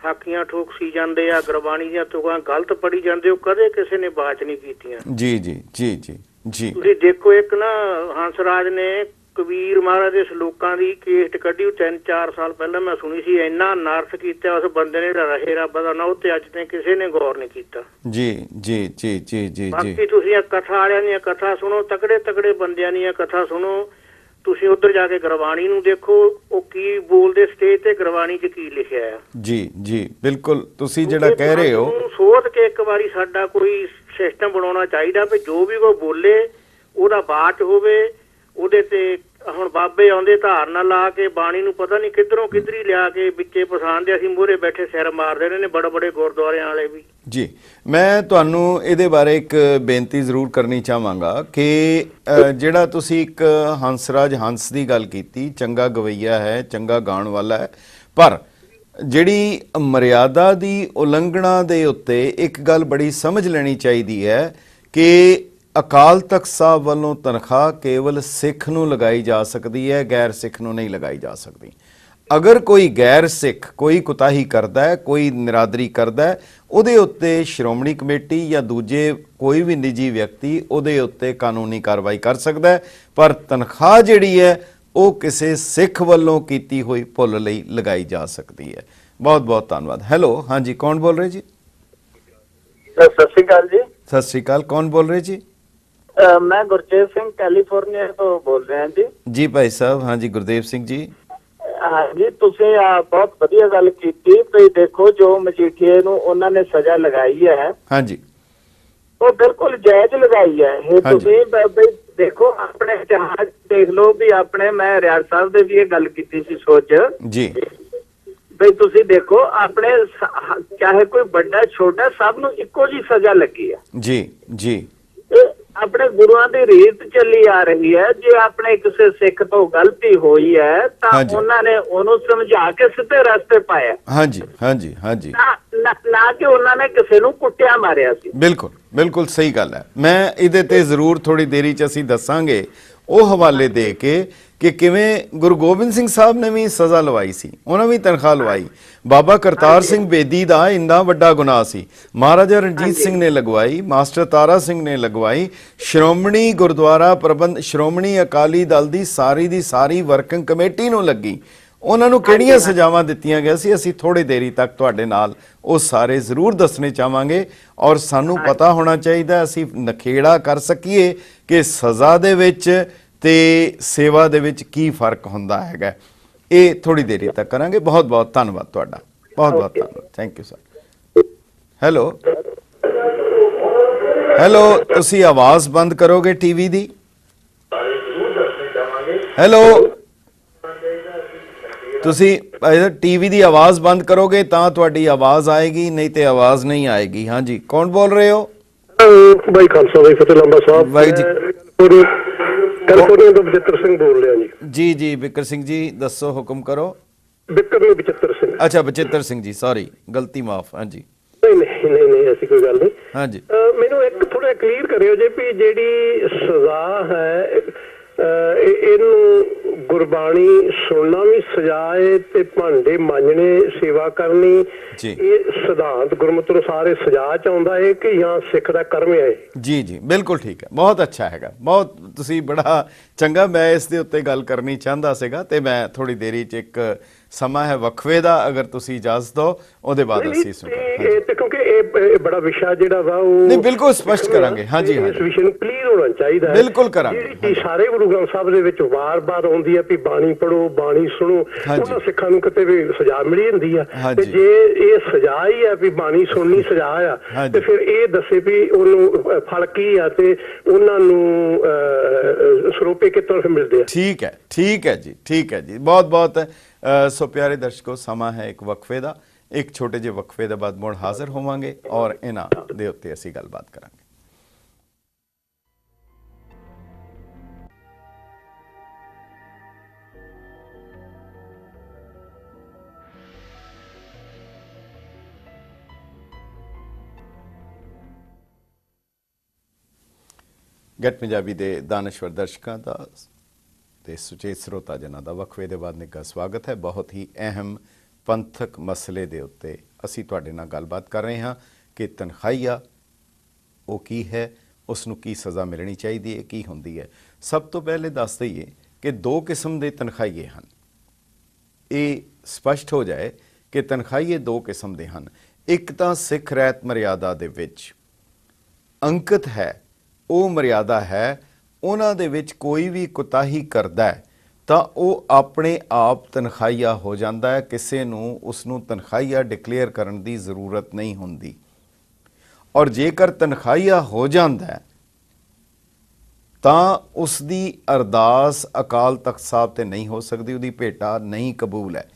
ਠਾਕੀਆਂ ਠੋਕਸੀ ਜਾਂਦੇ ਆ, ਗੁਰਬਾਣੀ ਦੀਆਂ ਤੁਕਾਂ ਗਲਤ ਪੜ੍ਹੀ ਜਾਂਦੇ, ਉਹ ਕਦੇ ਕਿਸੇ ਨੇ ਬਾਤ ਨਹੀਂ ਕੀਤੀਆਂ। ਜੀ ਜੀ ਜੀ ਜੀ ਜੀ, ਤੁਸੀਂ ਦੇਖੋ, ਇੱਕ ਨਾ ਹੰਸਰਾਜ ਨੇ ਕਬੀਰ ਮਹਾਰਾਜ ਦੇ ਸ਼ਲੋਕਾਂ ਦੀ ਕੇਸਟ ਕੱਢੀ, 3-4 ਸਾਲ ਪਹਿਲਾਂ ਮੈਂ ਸੁਣੀ ਸੀ। ਇੰਨਾ ਨਰਸ ਕੀਤਾ ਉਸ ਬੰਦੇ ਨੇ, ਰਹੇ ਰੱਬ ਦਾ ਨਾਂ, ਤੇ ਅੱਜ ਤੇ ਕਿਸੇ ਨੇ ਗੌਰ ਨਹੀਂ ਕੀਤਾ। ਜੀ ਜੀ ਜੀ ਜੀ ਜੀ, ਬਾਕੀ ਤੁਸੀਂ ਇਹ ਕਥਾ ਵਾਲਿਆਂ ਦੀਆਂ ਕਥਾ ਸੁਣੋ, ਤਕੜੇ ਤਕੜੇ ਬੰਦਿਆਂ ਦੀਆਂ ਕਥਾ ਸੁਣੋ। ਤੁਸੀਂ ਉੱਧਰ ਜਾ ਕੇ ਗੁਰਬਾਣੀ ਨੂੰ ਦੇਖੋ, ਉਹ ਕੀ ਬੋਲਦੇ ਸਟੇਜ ਤੇ, ਗੁਰਬਾਣੀ 'ਚ ਕੀ ਲਿਖਿਆ ਆ। ਜੀ ਜੀ, ਬਿਲਕੁਲ ਤੁਸੀਂ ਜਿਹੜਾ ਕਹਿ ਰਹੇ ਹੋ, ਸੋਚ ਕੇ ਇੱਕ ਵਾਰੀ ਸਾਡਾ ਕੋਈ ਸਿਸਟਮ ਬਣਾਉਣਾ ਚਾਹੀਦਾ ਵੀ ਜੋ ਵੀ ਕੋਈ ਬੋਲੇ ਉਹਦਾ ਬਾਤ ਹੋਵੇ, ਉਹਦੇ ਤੇ ਹੁਣ ਬਾਬੇ ਆਉਂਦੇ ਧਾਰਨਾ ਲਾ ਕੇ ਬਾਣੀ ਨੂੰ ਪਤਾ ਨਹੀਂ ਕਿੱਧਰੋਂ ਕਿੱਧਰੀ ਲਿਆ ਕੇ ਵਿੱਚੇ ਪਛਾਣਦੇ, ਅਸੀਂ ਮੂਹਰੇ ਬੈਠੇ ਸਿਰ ਮਾਰਦੇ ਨੇ ਬੜੇ ਬੜੇ ਗੁਰਦੁਆਰਿਆਂ ਵਾਲੇ ਵੀ। ਜੀ, ਮੈਂ ਤੁਹਾਨੂੰ ਇਹਦੇ ਬਾਰੇ ਇੱਕ ਬੇਨਤੀ ਜ਼ਰੂਰ ਕਰਨੀ ਚਾਹਾਂਗਾ ਕਿ ਜਿਹੜਾ ਤੁਸੀਂ ਇੱਕ ਹੰਸਰਾਜ ਹੰਸ ਦੀ ਗੱਲ ਕੀਤੀ, ਚੰਗਾ ਗਵਈਆ ਹੈ, ਚੰਗਾ ਗਾਉਣ ਵਾਲਾ ਹੈ, ਪਰ ਜਿਹੜੀ ਮਰਿਆਦਾ ਦੀ ਉਲੰਘਣਾ ਦੇ ਉੱਤੇ ਇੱਕ ਗੱਲ ਬੜੀ ਸਮਝ ਲੈਣੀ ਚਾਹੀਦੀ ਹੈ ਕਿ ਅਕਾਲ ਤਖਤ ਸਾਹਿਬ ਵੱਲੋਂ ਤਨਖਾਹ ਕੇਵਲ ਸਿੱਖ ਨੂੰ ਲਗਾਈ ਜਾ ਸਕਦੀ ਹੈ, ਗੈਰ ਸਿੱਖ ਨੂੰ ਨਹੀਂ ਲਗਾਈ ਜਾ ਸਕਦੀ। ਅਗਰ ਕੋਈ ਗੈਰ ਸਿੱਖ ਕੋਈ ਕੁਤਾਹੀ ਕਰਦਾ ਹੈ, ਕੋਈ ਨਿਰਾਦਰੀ ਕਰਦਾ ਹੈ, ਉਹਦੇ ਉੱਤੇ ਸ਼੍ਰੋਮਣੀ ਕਮੇਟੀ ਜਾਂ ਦੂਜੇ ਕੋਈ ਵੀ ਨਿੱਜੀ ਵਿਅਕਤੀ ਉਹਦੇ ਉੱਤੇ ਕਾਨੂੰਨੀ ਕਾਰਵਾਈ ਕਰ ਸਕਦਾ ਹੈ, ਪਰ ਤਨਖਾਹ ਜਿਹੜੀ ਹੈ ਉਹ ਕਿਸੇ ਸਿੱਖ ਵੱਲੋਂ ਕੀਤੀ ਹੋਈ ਭੁੱਲ ਲਈ ਲਗਾਈ ਜਾ ਸਕਦੀ ਹੈ। ਬਹੁਤ ਬਹੁਤ ਧੰਨਵਾਦ। ਹੈਲੋ, ਹਾਂਜੀ, ਕੌਣ ਬੋਲ ਰਹੇ ਜੀ? ਸਤਿ ਸ਼੍ਰੀ ਅਕਾਲ ਜੀ। ਸਤਿ ਸ਼੍ਰੀ ਅਕਾਲ, ਕੌਣ ਬੋਲ ਰਹੇ ਜੀ? ਮੈਂ ਗੁਰਜੀਤ ਸਿੰਘ ਕੈਲੀਫੋਰਨੀਆ ਤੋਂ ਬੋਲ ਰਿਹਾ ਜੀ। ਜੀ ਭਾਈ ਸਾਹਿਬ, ਹਾਂਜੀ ਗੁਰਦੇਵ ਸਿੰਘ ਜੀ। ਹਾਂਜੀ, ਤੁਸੀਂ ਬਹੁਤ ਵਧੀਆ ਗੱਲ ਕੀਤੀ ਵੀ ਦੇਖੋ ਜੋ ਮਜੀਠੀਏ ਨੂੰ ਉਹਨਾਂ ਨੇ ਸਜ਼ਾ ਲਗਾਈ ਹੈ, ਹਾਂਜੀ, ਉਹ ਬਿਲਕੁਲ ਜਾਇਜ਼ ਲਗਾਈ ਹੈ। ਇਹ ਤੁਸੀਂ ਬਈ ਦੇਖੋ, ਆਪਣੇ ਇਤਿਹਾਸ ਦੇਖ ਲਓ ਵੀ ਆਪਣੇ, ਮੈਂ ਰਿਆੜ ਸਾਹਿਬ ਦੇ ਵੀ ਇਹ ਗੱਲ ਕੀਤੀ ਸੀ ਸੋਚ ਜੀ, ਬਈ ਤੁਸੀਂ ਦੇਖੋ ਆਪਣੇ ਚਾਹੇ ਕੋਈ ਵੱਡਾ ਛੋਟਾ ਸਭ ਨੂੰ ਇੱਕੋ ਜੀ ਸਜ਼ਾ ਲੱਗੀ ਹੈ। ਜੀ ਜੀ, ਆਪਣੇ ਗੁਰੂਆਂ ਦੀ ਰੀਤ ਚੱਲੀ ਆ ਰਹੀ ਹੈ। ਜੇ ਆਪਣੇ ਕਿਸੇ ਸਿੱਖ ਤੋਂ ਗਲਤੀ ਹੋਈ ਹੈ ਤਾਂ ਉਹਨਾਂ ਨੇ ਉਹਨੂੰ ਸਮਝਾ ਕੇ ਸਿੱਧੇ ਰਸਤੇ ਪਾਇਆ। ਹਾਂਜੀ ਹਾਂਜੀ ਹਾਂਜੀ, ਨਾ ਕਿ ਉਹਨਾਂ ਨੇ ਕਿਸੇ ਨੂੰ ਕੁੱਟਿਆ ਮਾਰਿਆ ਸੀ। ਬਿਲਕੁਲ ਬਿਲਕੁਲ ਸਹੀ ਗੱਲ ਹੈ। ਮੈਂ ਇਹਦੇ ਤੇ ਜ਼ਰੂਰ ਥੋੜੀ ਦੇਰੀ 'ਚ ਅਸੀਂ ਦੱਸਾਂਗੇ ਉਹ ਹਵਾਲੇ ਦੇ ਕੇ ਕਿ ਕਿਵੇਂ ਗੁਰੂ ਗੋਬਿੰਦ ਸਿੰਘ ਸਾਹਿਬ ਨੇ ਵੀ ਸਜ਼ਾ ਲਵਾਈ ਸੀ, ਉਹਨਾਂ ਵੀ ਤਨਖਾਹ ਲਵਾਈ। ਬਾਬਾ ਕਰਤਾਰ ਸਿੰਘ ਬੇਦੀ ਦਾ ਇੰਨਾ ਵੱਡਾ ਗੁਨਾਹ ਸੀ, ਮਹਾਰਾਜਾ ਰਣਜੀਤ ਸਿੰਘ ਨੇ ਲਗਵਾਈ, ਮਾਸਟਰ ਤਾਰਾ ਸਿੰਘ ਨੇ ਲਗਵਾਈ, ਸ਼੍ਰੋਮਣੀ ਗੁਰਦੁਆਰਾ ਪ੍ਰਬੰਧ, ਸ਼੍ਰੋਮਣੀ ਅਕਾਲੀ ਦਲ ਦੀ ਸਾਰੀ ਵਰਕਿੰਗ ਕਮੇਟੀ ਨੂੰ ਲੱਗੀ। ਉਹਨਾਂ ਨੂੰ ਕਿਹੜੀਆਂ ਸਜ਼ਾਵਾਂ ਦਿੱਤੀਆਂ ਗਿਆ ਸੀ, ਅਸੀਂ ਥੋੜੀ ਦੇਰੀ ਤੱਕ ਤੁਹਾਡੇ ਨਾਲ ਉਹ ਸਾਰੇ ਜ਼ਰੂਰ ਦੱਸਣੇ ਚਾਹਾਂਗੇ। ਔਰ ਸਾਨੂੰ ਪਤਾ ਹੋਣਾ ਚਾਹੀਦਾ, ਅਸੀਂ ਨਖੇੜਾ ਕਰ ਸਕੀਏ ਕਿ ਸਜ਼ਾ ਦੇ ਵਿੱਚ ਤੇ ਸੇਵਾ ਦੇ ਵਿੱਚ ਕੀ ਫਰਕ ਹੁੰਦਾ ਹੈਗਾ। ਇਹ ਥੋੜੀ ਦੇਰੀ ਤੱਕ ਕਰਾਂਗੇ। ਬਹੁਤ ਬਹੁਤ ਧੰਨਵਾਦ ਤੁਹਾਡਾ, ਬਹੁਤ ਬਹੁਤ ਧੰਨਵਾਦ, thank you sir. Hello hello, ਤੁਸੀਂ ਆਵਾਜ਼ ਬੰਦ ਕਰੋਗੇ ਟੀਵੀ ਦੀ? ਹੈਲੋ, ਤੁਸੀਂ ਟੀਵੀ ਦੀ ਆਵਾਜ਼ ਬੰਦ ਕਰੋਗੇ ਤਾਂ ਤੁਹਾਡੀ ਆਵਾਜ਼ ਆਏਗੀ, ਨਹੀਂ ਤੇ ਆਵਾਜ਼ ਨਹੀਂ ਆਏਗੀ। ਹਾਂਜੀ, ਕੌਣ ਬੋਲ ਰਹੇ ਹੋ? ਬਾਈ ਖਾਲਸਾ, ਬਾਈ ਫਤਿਹ ਲੰਬਾ ਸਾਹਿਬ। ਬਾਈ ਜੀ, ਕੈਲੀਫੋਰਨੀਆ ਤੋਂ ਬਚਿੱਤਰ ਸਿੰਘ ਬੋਲ ਰਿਹਾ ਜੀ। ਜੀ ਜੀ, ਬਿੱਕਰ ਸਿੰਘ ਜੀ ਦੱਸੋ, ਹੁਕਮ ਕਰੋ। ਬਿੱਕਰ ਨਹੀਂ, ਬਚਿੱਤਰ ਸਿੰਘ। ਅੱਛਾ, ਬਚਿੱਤਰ ਸਿੰਘ ਜੀ, ਸੌਰੀ, ਗਲਤੀ ਮਾਫ। ਹਾਂਜੀ, ਨਹੀਂ ਐਸੀ ਕੋਈ ਗੱਲ ਨਹੀਂ। ਹਾਂਜੀ, ਮੈਨੂੰ ਇੱਕ ਥੋੜਾ ਕਲੀਅਰ ਕਰਿਓ ਜੀ ਵੀ ਜਿਹੜੀ ਸਜ਼ਾ ਹੈ ਇਹਨੂੰ ਗੁਰਬਾਣੀ ਸੁਣਨਾ ਵੀ ਸਜ਼ਾ ਹੈ ਤੇ ਭਾਂਡੇ ਮਾਂਜਣੇ, ਸੇਵਾ ਕਰਨੀ, ਇਹ ਸਿਧਾਂਤ ਗੁਰਮਤਿ ਅਨੁਸਾਰ ਇਹ ਸਜ਼ਾ ਚ ਆਉਂਦਾ ਹੈ ਕਿ ਜਾਂ ਸਿੱਖ ਦਾ ਕਰਮ ਹੈ? ਜੀ ਜੀ, ਬਿਲਕੁਲ ਠੀਕ ਹੈ, ਬਹੁਤ ਅੱਛਾ ਹੈਗਾ, ਬਹੁਤ ਤੁਸੀਂ ਬੜਾ ਚੰਗਾ। ਮੈਂ ਇਸ ਦੇ ਉੱਤੇ ਗੱਲ ਕਰਨੀ ਚਾਹੁੰਦਾ ਸੀਗਾ ਤੇ ਮੈਂ ਥੋੜੀ ਦੇਰੀ 'ਚ ਇੱਕ ਸਮਾਂ ਹੈ ਵਕਫੇ ਦਾ, ਅਗਰ ਤੁਸੀਂ ਇਜਾਜ਼ਤ ਦਿਓ ਉਹਦੇ ਬਾਅਦ ਅਸੀਂ ਇਹ ਤੇ ਕਿਉਂਕਿ ਇਹ ਬੜਾ ਵਿਸ਼ਾ ਜਿਹੜਾ ਵਾ ਉਹ ਨਹੀਂ ਬਿਲਕੁਲ ਸਪਸ਼ਟ ਕਰਾਂਗੇ। ਹਾਂਜੀ ਇਸ ਵਿਸ਼ੇ ਨੂੰ ਕਲੀਅਰ ਹੋਣਾ ਚਾਹੀਦਾ ਹੈ, ਬਿਲਕੁਲ ਕਰਾਂਗੇ। ਜਿਹੜੀ ਚੀਜ਼ ਸਾਰੇ ਗੁਰੂ ਗ੍ਰੰਥ ਸਾਹਿਬ ਦੇ ਵਿੱਚ ਵਾਰ-ਵਾਰ ਆਉਂਦੀ ਹੈ ਵੀ ਬਾਣੀ ਪੜੋ, ਬਾਣੀ ਸੁਣੋ, ਉਹਨਾਂ ਸਿੱਖਾਂ ਨੂੰ ਕਿਤੇ ਵੀ ਸਜ਼ਾ ਮਿਲੀ ਹੁੰਦੀ ਆ, ਤੇ ਜੇ ਇਹ ਸਜ਼ਾ ਹੀ ਆ ਵੀ ਬਾਣੀ ਸੁਣਨੀ ਸਜ਼ਾ ਆ, ਤੇ ਫਿਰ ਇਹ ਦੱਸੇ ਵੀ ਉਹਨੂੰ ਫਲ ਕੀ ਆ ਤੇ ਉਹਨਾਂ ਨੂੰ ਸਰੋਪੇ ਕਿੱਥੋਂ ਮਿਲਦੇ ਆ। ਠੀਕ ਹੈ, ਠੀਕ ਹੈ ਜੀ, ਠੀਕ ਹੈ ਜੀ, ਬਹੁਤ ਬਹੁਤ ਸੋ ਪਿਆਰੇ ਦਰਸ਼ਕੋ, ਸਮਾਂ ਹੈ ਇੱਕ ਵਕਫੇ ਦਾ। ਇੱਕ ਛੋਟੇ ਜਿਹੇ ਵਕਫੇ ਦੇ ਬਾਅਦ ਮੁੜ ਹਾਜ਼ਰ ਹੋਵਾਂਗੇ ਔਰ ਇਹਨਾਂ ਦੇ ਉੱਤੇ ਅਸੀਂ ਗੱਲਬਾਤ ਕਰਾਂਗੇ। ਗੈਟ ਪੰਜਾਬੀ ਦੇ ਦਾਨਸ਼ਵਰ ਦਰਸ਼ਕਾਂ ਦਾ ਤੇ ਸੁਚੇਤ ਸਰੋਤਾ ਜਨਾਂ ਦਾ ਵਕਫੇ ਦੇ ਬਾਅਦ ਨਿੱਘਾ ਸਵਾਗਤ ਹੈ। ਬਹੁਤ ਹੀ ਅਹਿਮ ਪੰਥਕ ਮਸਲੇ ਦੇ ਉੱਤੇ ਅਸੀਂ ਤੁਹਾਡੇ ਨਾਲ ਗੱਲਬਾਤ ਕਰ ਰਹੇ ਹਾਂ ਕਿ ਤਨਖਾਹੀਆ ਉਹ ਕੀ ਹੈ, ਉਸ ਨੂੰ ਕੀ ਸਜ਼ਾ ਮਿਲਣੀ ਚਾਹੀਦੀ ਹੈ, ਕੀ ਹੁੰਦੀ ਹੈ। ਸਭ ਤੋਂ ਪਹਿਲੇ ਦੱਸ ਦਈਏ ਕਿ ਦੋ ਕਿਸਮ ਦੇ ਤਨਖਾਹੀਏ ਹਨ। ਇਹ ਸਪਸ਼ਟ ਹੋ ਜਾਏ ਕਿ ਤਨਖਾਹੀਏ ਦੋ ਕਿਸਮ ਦੇ ਹਨ। ਇੱਕ ਤਾਂ ਸਿੱਖ ਰਹਿਤ ਮਰਿਆਦਾ ਦੇ ਵਿੱਚ ਅੰਕਿਤ ਹੈ, ਉਹ ਮਰਿਆਦਾ ਹੈ, ਉਹਨਾਂ ਦੇ ਵਿੱਚ ਕੋਈ ਵੀ ਕੁਤਾਹੀ ਕਰਦਾ ਹੈ ਤਾਂ ਉਹ ਆਪਣੇ ਆਪ ਤਨਖਾਹੀਆ ਹੋ ਜਾਂਦਾ ਹੈ। ਕਿਸੇ ਨੂੰ ਉਸ ਨੂੰ ਤਨਖਾਹੀਆ ਡਿਕਲੇਅਰ ਕਰਨ ਦੀ ਜ਼ਰੂਰਤ ਨਹੀਂ ਹੁੰਦੀ। ਔਰ ਜੇਕਰ ਤਨਖਾਹੀਆ ਹੋ ਜਾਂਦਾ ਹੈ ਤਾਂ ਉਸ ਦੀ ਅਰਦਾਸ ਅਕਾਲ ਤਖਤ ਸਾਹਿਬ ਤੇ ਨਹੀਂ ਹੋ ਸਕਦੀ, ਉਹਦੀ ਭੇਟਾ ਨਹੀਂ ਕਬੂਲ ਹੈ।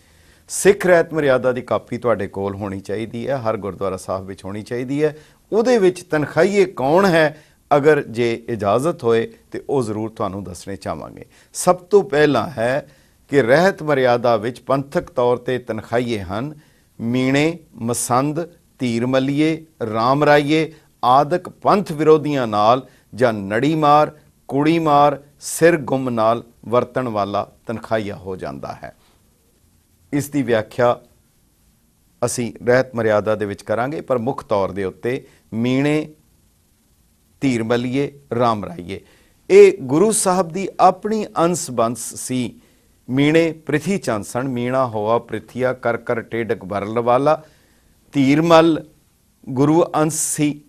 ਸਿੱਖ ਰਹਿਤ ਮਰਿਆਦਾ ਦੀ ਕਾਪੀ ਤੁਹਾਡੇ ਕੋਲ ਹੋਣੀ ਚਾਹੀਦੀ ਹੈ, ਹਰ ਗੁਰਦੁਆਰਾ ਸਾਹਿਬ ਵਿੱਚ ਹੋਣੀ ਚਾਹੀਦੀ ਹੈ। ਉਹਦੇ ਵਿੱਚ ਤਨਖਾਹੀਏ ਕੌਣ ਹੈ, ਅਗਰ ਜੇ ਇਜਾਜ਼ਤ ਹੋਏ ਤੇ ਉਹ ਜ਼ਰੂਰ ਤੁਹਾਨੂੰ ਦੱਸਣੇ ਚਾਹਾਂਗੇ। ਸਭ ਤੋਂ ਪਹਿਲਾਂ ਹੈ ਕਿ ਰਹਿਤ ਮਰਿਆਦਾ ਵਿੱਚ ਪੰਥਕ ਤੌਰ ਤੇ ਤਨਖਾਹੀਏ ਹਨ ਮੀਣੇ, ਮਸੰਦ, ਧੀਰ ਮੱਲੀਏ, ਰਾਮ ਰਾਈਏ ਆਦਿਕ ਪੰਥ ਵਿਰੋਧੀਆਂ ਨਾਲ ਜਾਂ ਨੜੀ ਮਾਰ, ਕੁੜੀ ਮਾਰ, ਸਿਰ ਗੁੰਮ ਨਾਲ ਵਰਤਣ ਵਾਲਾ ਤਨਖਾਹੀਆ ਹੋ ਜਾਂਦਾ ਹੈ। ਇਸ ਦੀ ਵਿਆਖਿਆ ਅਸੀਂ ਰਹਿਤ ਮਰਿਆਦਾ ਦੇ ਵਿੱਚ ਕਰਾਂਗੇ, ਪਰ ਮੁੱਖ ਤੌਰ ਦੇ ਉੱਤੇ ਮੀਣੇ, ਧੀਰ ਮੱਲੀਏ, ਰਾਮ ਰਾਈਏ ਇਹ ਗੁਰੂ ਸਾਹਿਬ ਦੀ ਆਪਣੀ ਅੰਸ ਬੰਸ ਸੀ। ਮੀਣੇ ਪ੍ਰਿਥੀ ਚੰਦ ਸਣ, ਮੀਣਾ ਹੋਆ ਪ੍ਰਿਥੀਆ ਕਰ ਕਰ ਟੇਡਕ ਬਰਲ ਵਾਲਾ। ਧੀਰ ਮੱਲ ਗੁਰੂ ਅੰਸ ਸੀ,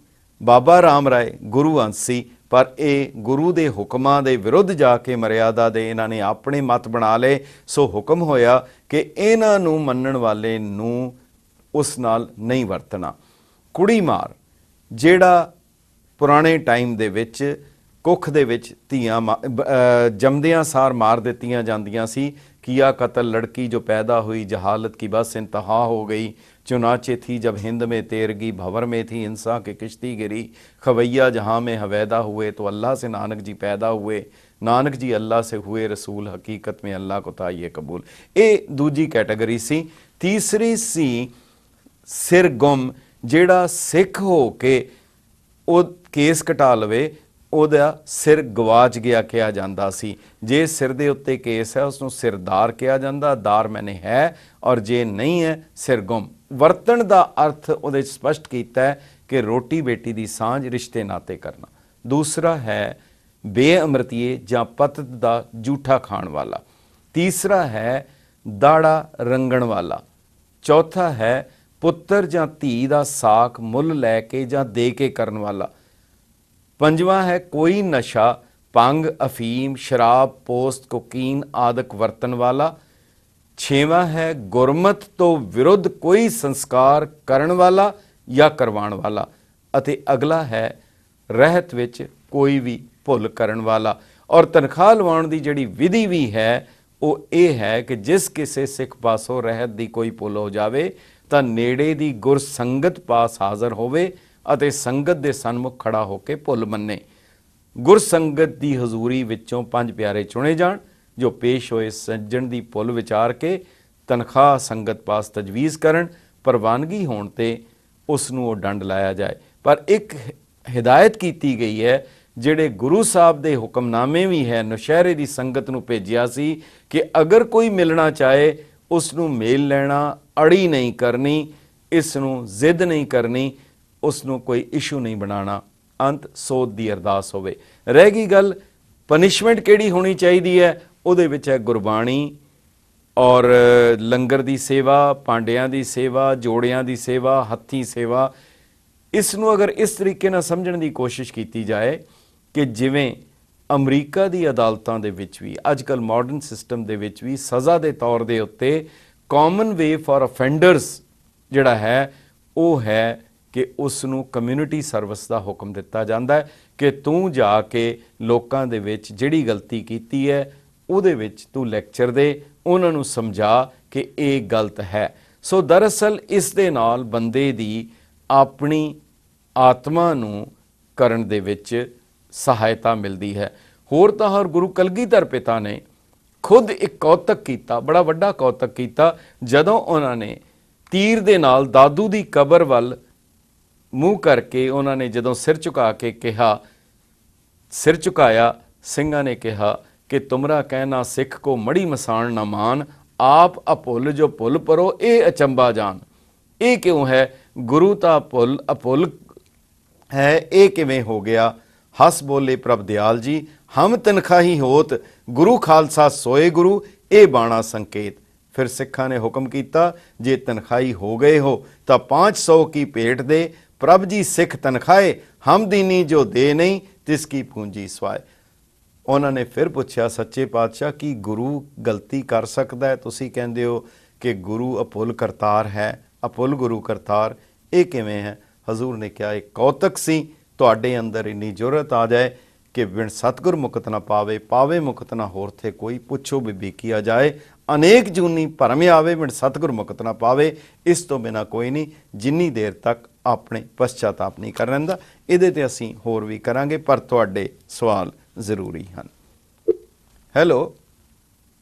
ਬਾਬਾ ਰਾਮ ਰਾਏ ਗੁਰੂ ਅੰਸ ਸੀ, ਪਰ ਇਹ ਗੁਰੂ ਦੇ ਹੁਕਮਾਂ ਦੇ ਵਿਰੁੱਧ ਜਾ ਕੇ ਮਰਿਆਦਾ ਦੇ ਇਹਨਾਂ ਨੇ ਆਪਣੇ ਮਤ ਬਣਾ ਲਏ। ਸੋ ਹੁਕਮ ਹੋਇਆ ਕਿ ਇਹਨਾਂ ਨੂੰ ਮੰਨਣ ਵਾਲੇ ਨੂੰ ਉਸ ਨਾਲ ਨਹੀਂ ਵਰਤਣਾ। ਕੁੜੀ ਮਾਰ ਜਿਹੜਾ ਪੁਰਾਣੇ ਟਾਈਮ ਦੇ ਵਿੱਚ ਕੁੱਖ ਦੇ ਵਿੱਚ ਧੀਆਂ ਜੰਮਦਿਆਂ ਸਾਰ ਮਾਰ ਦਿੱਤੀਆਂ ਜਾਂਦੀਆਂ ਸੀ। ਕੀਆ ਕਤਲ ਲੜਕੀ ਜੋ ਪੈਦਾ हुई जहालत की बस इंतहा हो गई। चुनाचे थी जब हिंद में तेरगी, भंवर में थी इंसा के किश्ती गिरी। खवैया जहाँ में हवैदा हुए तो अल्लाह से नानक जी पैदा हुए। नानक जी अल्लाह से हुए रसूल, हकीकत में अल्लाह को था ये कबूल। ये दूजी कैटेगरी सी। तीसरी सी सिर गुम, ਜਿਹੜਾ ਸਿੱਖ ਹੋ ਕੇ ਉਹ ਕੇਸ ਕਟਾ ਲਵੇ ਉਹਦਾ ਸਿਰ ਗਵਾਚ ਗਿਆ ਕਿਹਾ ਜਾਂਦਾ ਸੀ। ਜੇ ਸਿਰ ਦੇ ਉੱਤੇ ਕੇਸ ਹੈ ਉਸ ਨੂੰ ਸਿਰਦਾਰ ਕਿਹਾ ਜਾਂਦਾ, ਦਾਰ ਮੈਨੇ ਹੈ, ਔਰ ਜੇ ਨਹੀਂ ਹੈ ਸਿਰ ਗੁੰਮ। ਵਰਤਣ ਦਾ ਅਰਥ ਉਹਦੇ ਵਿੱਚ ਸਪਸ਼ਟ ਕੀਤਾ ਹੈ ਕਿ ਰੋਟੀ ਬੇਟੀ ਦੀ ਸਾਂਝ, ਰਿਸ਼ਤੇ ਨਾਤੇ ਕਰਨਾ। ਦੂਸਰਾ ਹੈ ਬੇਅਮਰਤੀਏ ਜਾਂ ਪਤਤ ਦਾ ਜੂਠਾ ਖਾਣ ਵਾਲਾ। ਤੀਸਰਾ ਹੈ ਦਾੜਾ ਰੰਗਣ ਵਾਲਾ। ਚੌਥਾ ਹੈ ਪੁੱਤਰ ਜਾਂ ਧੀ ਦਾ ਸਾਕ ਮੁੱਲ ਲੈ ਕੇ ਜਾਂ ਦੇ ਕੇ ਕਰਨ ਵਾਲਾ। ਪੰਜਵਾਂ ਹੈ ਕੋਈ ਨਸ਼ਾ, ਭੰਗ, ਅਫੀਮ, ਸ਼ਰਾਬ, ਪੋਸਤ, ਕੋਕੀਨ ਆਦਿਕ ਵਰਤਣ ਵਾਲਾ। ਛੇਵਾਂ ਹੈ ਗੁਰਮਤ ਤੋਂ ਵਿਰੁੱਧ ਕੋਈ ਸੰਸਕਾਰ ਕਰਨ ਵਾਲਾ ਜਾਂ ਕਰਵਾਉਣ ਵਾਲਾ। ਅਤੇ ਅਗਲਾ ਹੈ ਰਹਿਤ ਵਿੱਚ ਕੋਈ ਵੀ ਭੁੱਲ ਕਰਨ ਵਾਲਾ। ਔਰ ਤਨਖਾਹ ਲਵਾਉਣ ਦੀ ਜਿਹੜੀ ਵਿਧੀ ਵੀ ਹੈ ਉਹ ਇਹ ਹੈ ਕਿ ਜਿਸ ਕਿਸੇ ਸਿੱਖ ਪਾਸੋਂ ਰਹਿਤ ਦੀ ਕੋਈ ਭੁੱਲ ਹੋ ਜਾਵੇ ਤਾਂ ਨੇੜੇ ਦੀ ਗੁਰਸੰਗਤ ਪਾਸ ਹਾਜ਼ਰ ਹੋਵੇ ਅਤੇ ਸੰਗਤ ਦੇ ਸਨਮੁਖ ਖੜਾ ਹੋ ਕੇ ਭੁੱਲ ਮੰਨੇ। ਗੁਰਸੰਗਤ ਦੀ ਹਜ਼ੂਰੀ ਵਿੱਚੋਂ 5 ਪਿਆਰੇ ਚੁਣੇ ਜਾਣ ਜੋ ਪੇਸ਼ ਹੋਏ ਸੱਜਣ ਦੀ ਭੁੱਲ ਵਿਚਾਰ ਕੇ ਤਨਖਾਹ ਸੰਗਤ ਪਾਸ ਤਜਵੀਜ਼ ਕਰਨ। ਪ੍ਰਵਾਨਗੀ ਹੋਣ ਤੇ ਉਸ ਨੂੰ ਉਹ ਡੰਡ ਲਾਇਆ ਜਾਏ। ਪਰ ਇੱਕ ਹਿਦਾਇਤ ਕੀਤੀ ਗਈ ਹੈ, ਜਿਹੜੇ ਗੁਰੂ ਸਾਹਿਬ ਦੇ ਹੁਕਮਨਾਮੇ ਵੀ ਹੈ, ਨੌਸ਼ਹਿਰੇ ਦੀ ਸੰਗਤ ਨੂੰ ਭੇਜਿਆ ਸੀ ਕਿ ਅਗਰ ਕੋਈ ਮਿਲਣਾ ਚਾਹੇ ਉਸ ਨੂੰ ਮੇਲ ਲੈਣਾ, ਅੜੀ ਨਹੀਂ ਕਰਨੀ, ਇਸ ਨੂੰ ਜ਼ਿੱਦ ਨਹੀਂ ਕਰਨੀ, ਉਸ ਨੂੰ ਕੋਈ ਇਸ਼ੂ ਨਹੀਂ ਬਣਾਉਣਾ। ਅੰਤ ਸੋਧ ਦੀ ਅਰਦਾਸ ਹੋਵੇ। ਰਹਿ ਗਈ ਗੱਲ ਪਨਿਸ਼ਮੈਂਟ ਕਿਹੜੀ ਹੋਣੀ ਚਾਹੀਦੀ ਹੈ, ਉਹਦੇ ਵਿੱਚ ਹੈ ਗੁਰਬਾਣੀ, ਔਰ ਲੰਗਰ ਦੀ ਸੇਵਾ, ਭਾਂਡਿਆਂ ਦੀ ਸੇਵਾ, ਜੋੜਿਆਂ ਦੀ ਸੇਵਾ, ਹੱਥੀਂ ਸੇਵਾ, ਇਸ ਨੂੰ ਅਗਰ ਇਸ ਤਰੀਕੇ ਨਾਲ ਸਮਝਣ ਦੀ ਕੋਸ਼ਿਸ਼ ਕੀਤੀ ਜਾਏ ਕਿ ਜਿਵੇਂ ਅਮਰੀਕਾ ਦੀ ਅਦਾਲਤਾਂ ਦੇ ਵਿੱਚ ਵੀ ਅੱਜ ਕੱਲ੍ਹ ਮਾਡਰਨ ਸਿਸਟਮ ਦੇ ਵਿੱਚ ਵੀ ਸਜ਼ਾ ਦੇ ਤੌਰ ਦੇ ਉੱਤੇ ਕਾਮਨ ਵੇ ਫਾਰ ਅਫੈਂਡਰਸ ਜਿਹੜਾ ਹੈ ਉਹ ਹੈ ਕਿ ਉਸ ਨੂੰ ਕਮਿਊਨਿਟੀ ਸਰਵਿਸ ਦਾ ਹੁਕਮ ਦਿੱਤਾ ਜਾਂਦਾ ਹੈ ਕਿ ਤੂੰ ਜਾ ਕੇ ਲੋਕਾਂ ਦੇ ਵਿੱਚ ਜਿਹੜੀ ਗਲਤੀ ਕੀਤੀ ਹੈ ਉਹਦੇ ਵਿੱਚ ਤੂੰ ਲੈਕਚਰ ਦੇ, ਉਹਨਾਂ ਨੂੰ ਸਮਝਾ ਕਿ ਇਹ ਗਲਤ ਹੈ। ਸੋ ਦਰਅਸਲ ਇਸ ਦੇ ਨਾਲ ਬੰਦੇ ਦੀ ਆਪਣੀ ਆਤਮਾ ਨੂੰ ਕਰਨ ਦੇ ਵਿੱਚ ਸਹਾਇਤਾ ਮਿਲਦੀ ਹੈ। ਹੋਰ ਤਾਂ ਹੋਰ ਗੁਰੂ ਕਲਗੀਧਰ ਪਿਤਾ ਨੇ ਖੁਦ ਇੱਕ ਕੌਤਕ ਕੀਤਾ, ਬੜਾ ਵੱਡਾ ਕੌਤਕ ਕੀਤਾ, ਜਦੋਂ ਉਹਨਾਂ ਨੇ ਤੀਰ ਦੇ ਨਾਲ ਦਾਦੂ ਦੀ ਕਬਰ ਵੱਲ ਮੂੰਹ ਕਰਕੇ ਉਹਨਾਂ ਨੇ ਜਦੋਂ ਸਿਰ ਝੁਕਾ ਕੇ ਕਿਹਾ, ਸਿਰ ਝੁਕਾਇਆ, ਸਿੰਘਾਂ ਨੇ ਕਿਹਾ ਕਿ ਤੁਮਰਾ ਕਹਿਣਾ ਸਿੱਖ ਕੋ ਮੜੀ ਮਸਾਣ ਨਾ ਮਾਨ, ਆਪ ਅਭੁੱਲ ਜੋ ਭੁੱਲ ਪਰੋ ਇਹ ਅਚੰਬਾ ਜਾਨ। ਇਹ ਕਿਉਂ ਹੈ? ਗੁਰੂ ਤਾਂ ਅਭੁੱਲ ਹੈ, ਇਹ ਕਿਵੇਂ ਹੋ ਗਿਆ? ਹੱਸ ਬੋਲੇ ਪ੍ਰਭ ਦਿਆਲ ਜੀ, ਹਮ ਤਨਖਾਹੀ ਹੋਤ, ਗੁਰੂ ਖਾਲਸਾ ਸੋਏ ਗੁਰੂ, ਇਹ ਬਾਣਾ ਸੰਕੇਤ। ਫਿਰ ਸਿੱਖਾਂ ਨੇ ਹੁਕਮ ਕੀਤਾ, ਜੇ ਤਨਖਾਹੀ ਹੋ ਗਏ ਹੋ ਤਾਂ 500 ਕੀ ਭੇਟ ਦੇ, ਪ੍ਰਭ ਜੀ ਸਿੱਖ ਤਨਖਾਏ, ਹਮ ਦੀਨੀ ਜੋ ਦੇ ਨਹੀਂ, ਤਿਸ ਕੀ ਪੂੰਜੀ ਸਵਾਏ। ਉਹਨਾਂ ਨੇ ਫਿਰ ਪੁੱਛਿਆ, ਸੱਚੇ ਪਾਤਸ਼ਾਹ ਕੀ ਗੁਰੂ ਗਲਤੀ ਕਰ ਸਕਦਾ ਹੈ? ਤੁਸੀਂ ਕਹਿੰਦੇ ਹੋ ਕਿ ਗੁਰੂ ਅਭੁੱਲ ਕਰਤਾਰ ਹੈ, ਅਭੁੱਲ ਗੁਰੂ ਕਰਤਾਰ, ਇਹ ਕਿਵੇਂ ਹੈ? ਹਜ਼ੂਰ ਨੇ ਕਿਹਾ, ਇੱਕ ਕੌਤਕ ਸੀ, ਤੁਹਾਡੇ ਅੰਦਰ ਇੰਨੀ ਜ਼ੁਰਤ ਆ ਜਾਏ ਕਿ ਬਿਨ ਸਤਿਗੁਰ ਮੁਕਤ ਨਾ ਪਾਵੇ, ਪਾਵੇ ਮੁਕਤ ਨਾ ਹੋਰ ਥੇ ਕੋਈ, ਪੁੱਛੋ ਬੀਬੀ ਕੀਆ ਜਾਏ, ਅਨੇਕ ਜੂਨੀ ਭਰਮ ਆਵੇ, ਬਿਨ ਸਤਿਗੁਰ ਮੁਕਤ ਨਾ ਪਾਵੇ। ਇਸ ਤੋਂ ਬਿਨਾਂ ਕੋਈ ਨਹੀਂ, ਜਿੰਨੀ ਦੇਰ ਤੱਕ ਆਪਣੇ ਪਛਤਾਤਾਪ ਨਹੀਂ ਕਰ ਲੈਂਦਾ। ਇਹਦੇ ਤੇ ਅਸੀਂ ਹੋਰ ਵੀ ਕਰਾਂਗੇ, ਪਰ ਤੁਹਾਡੇ ਸਵਾਲ ਜ਼ਰੂਰੀ ਹਨ। ਹੈਲੋ,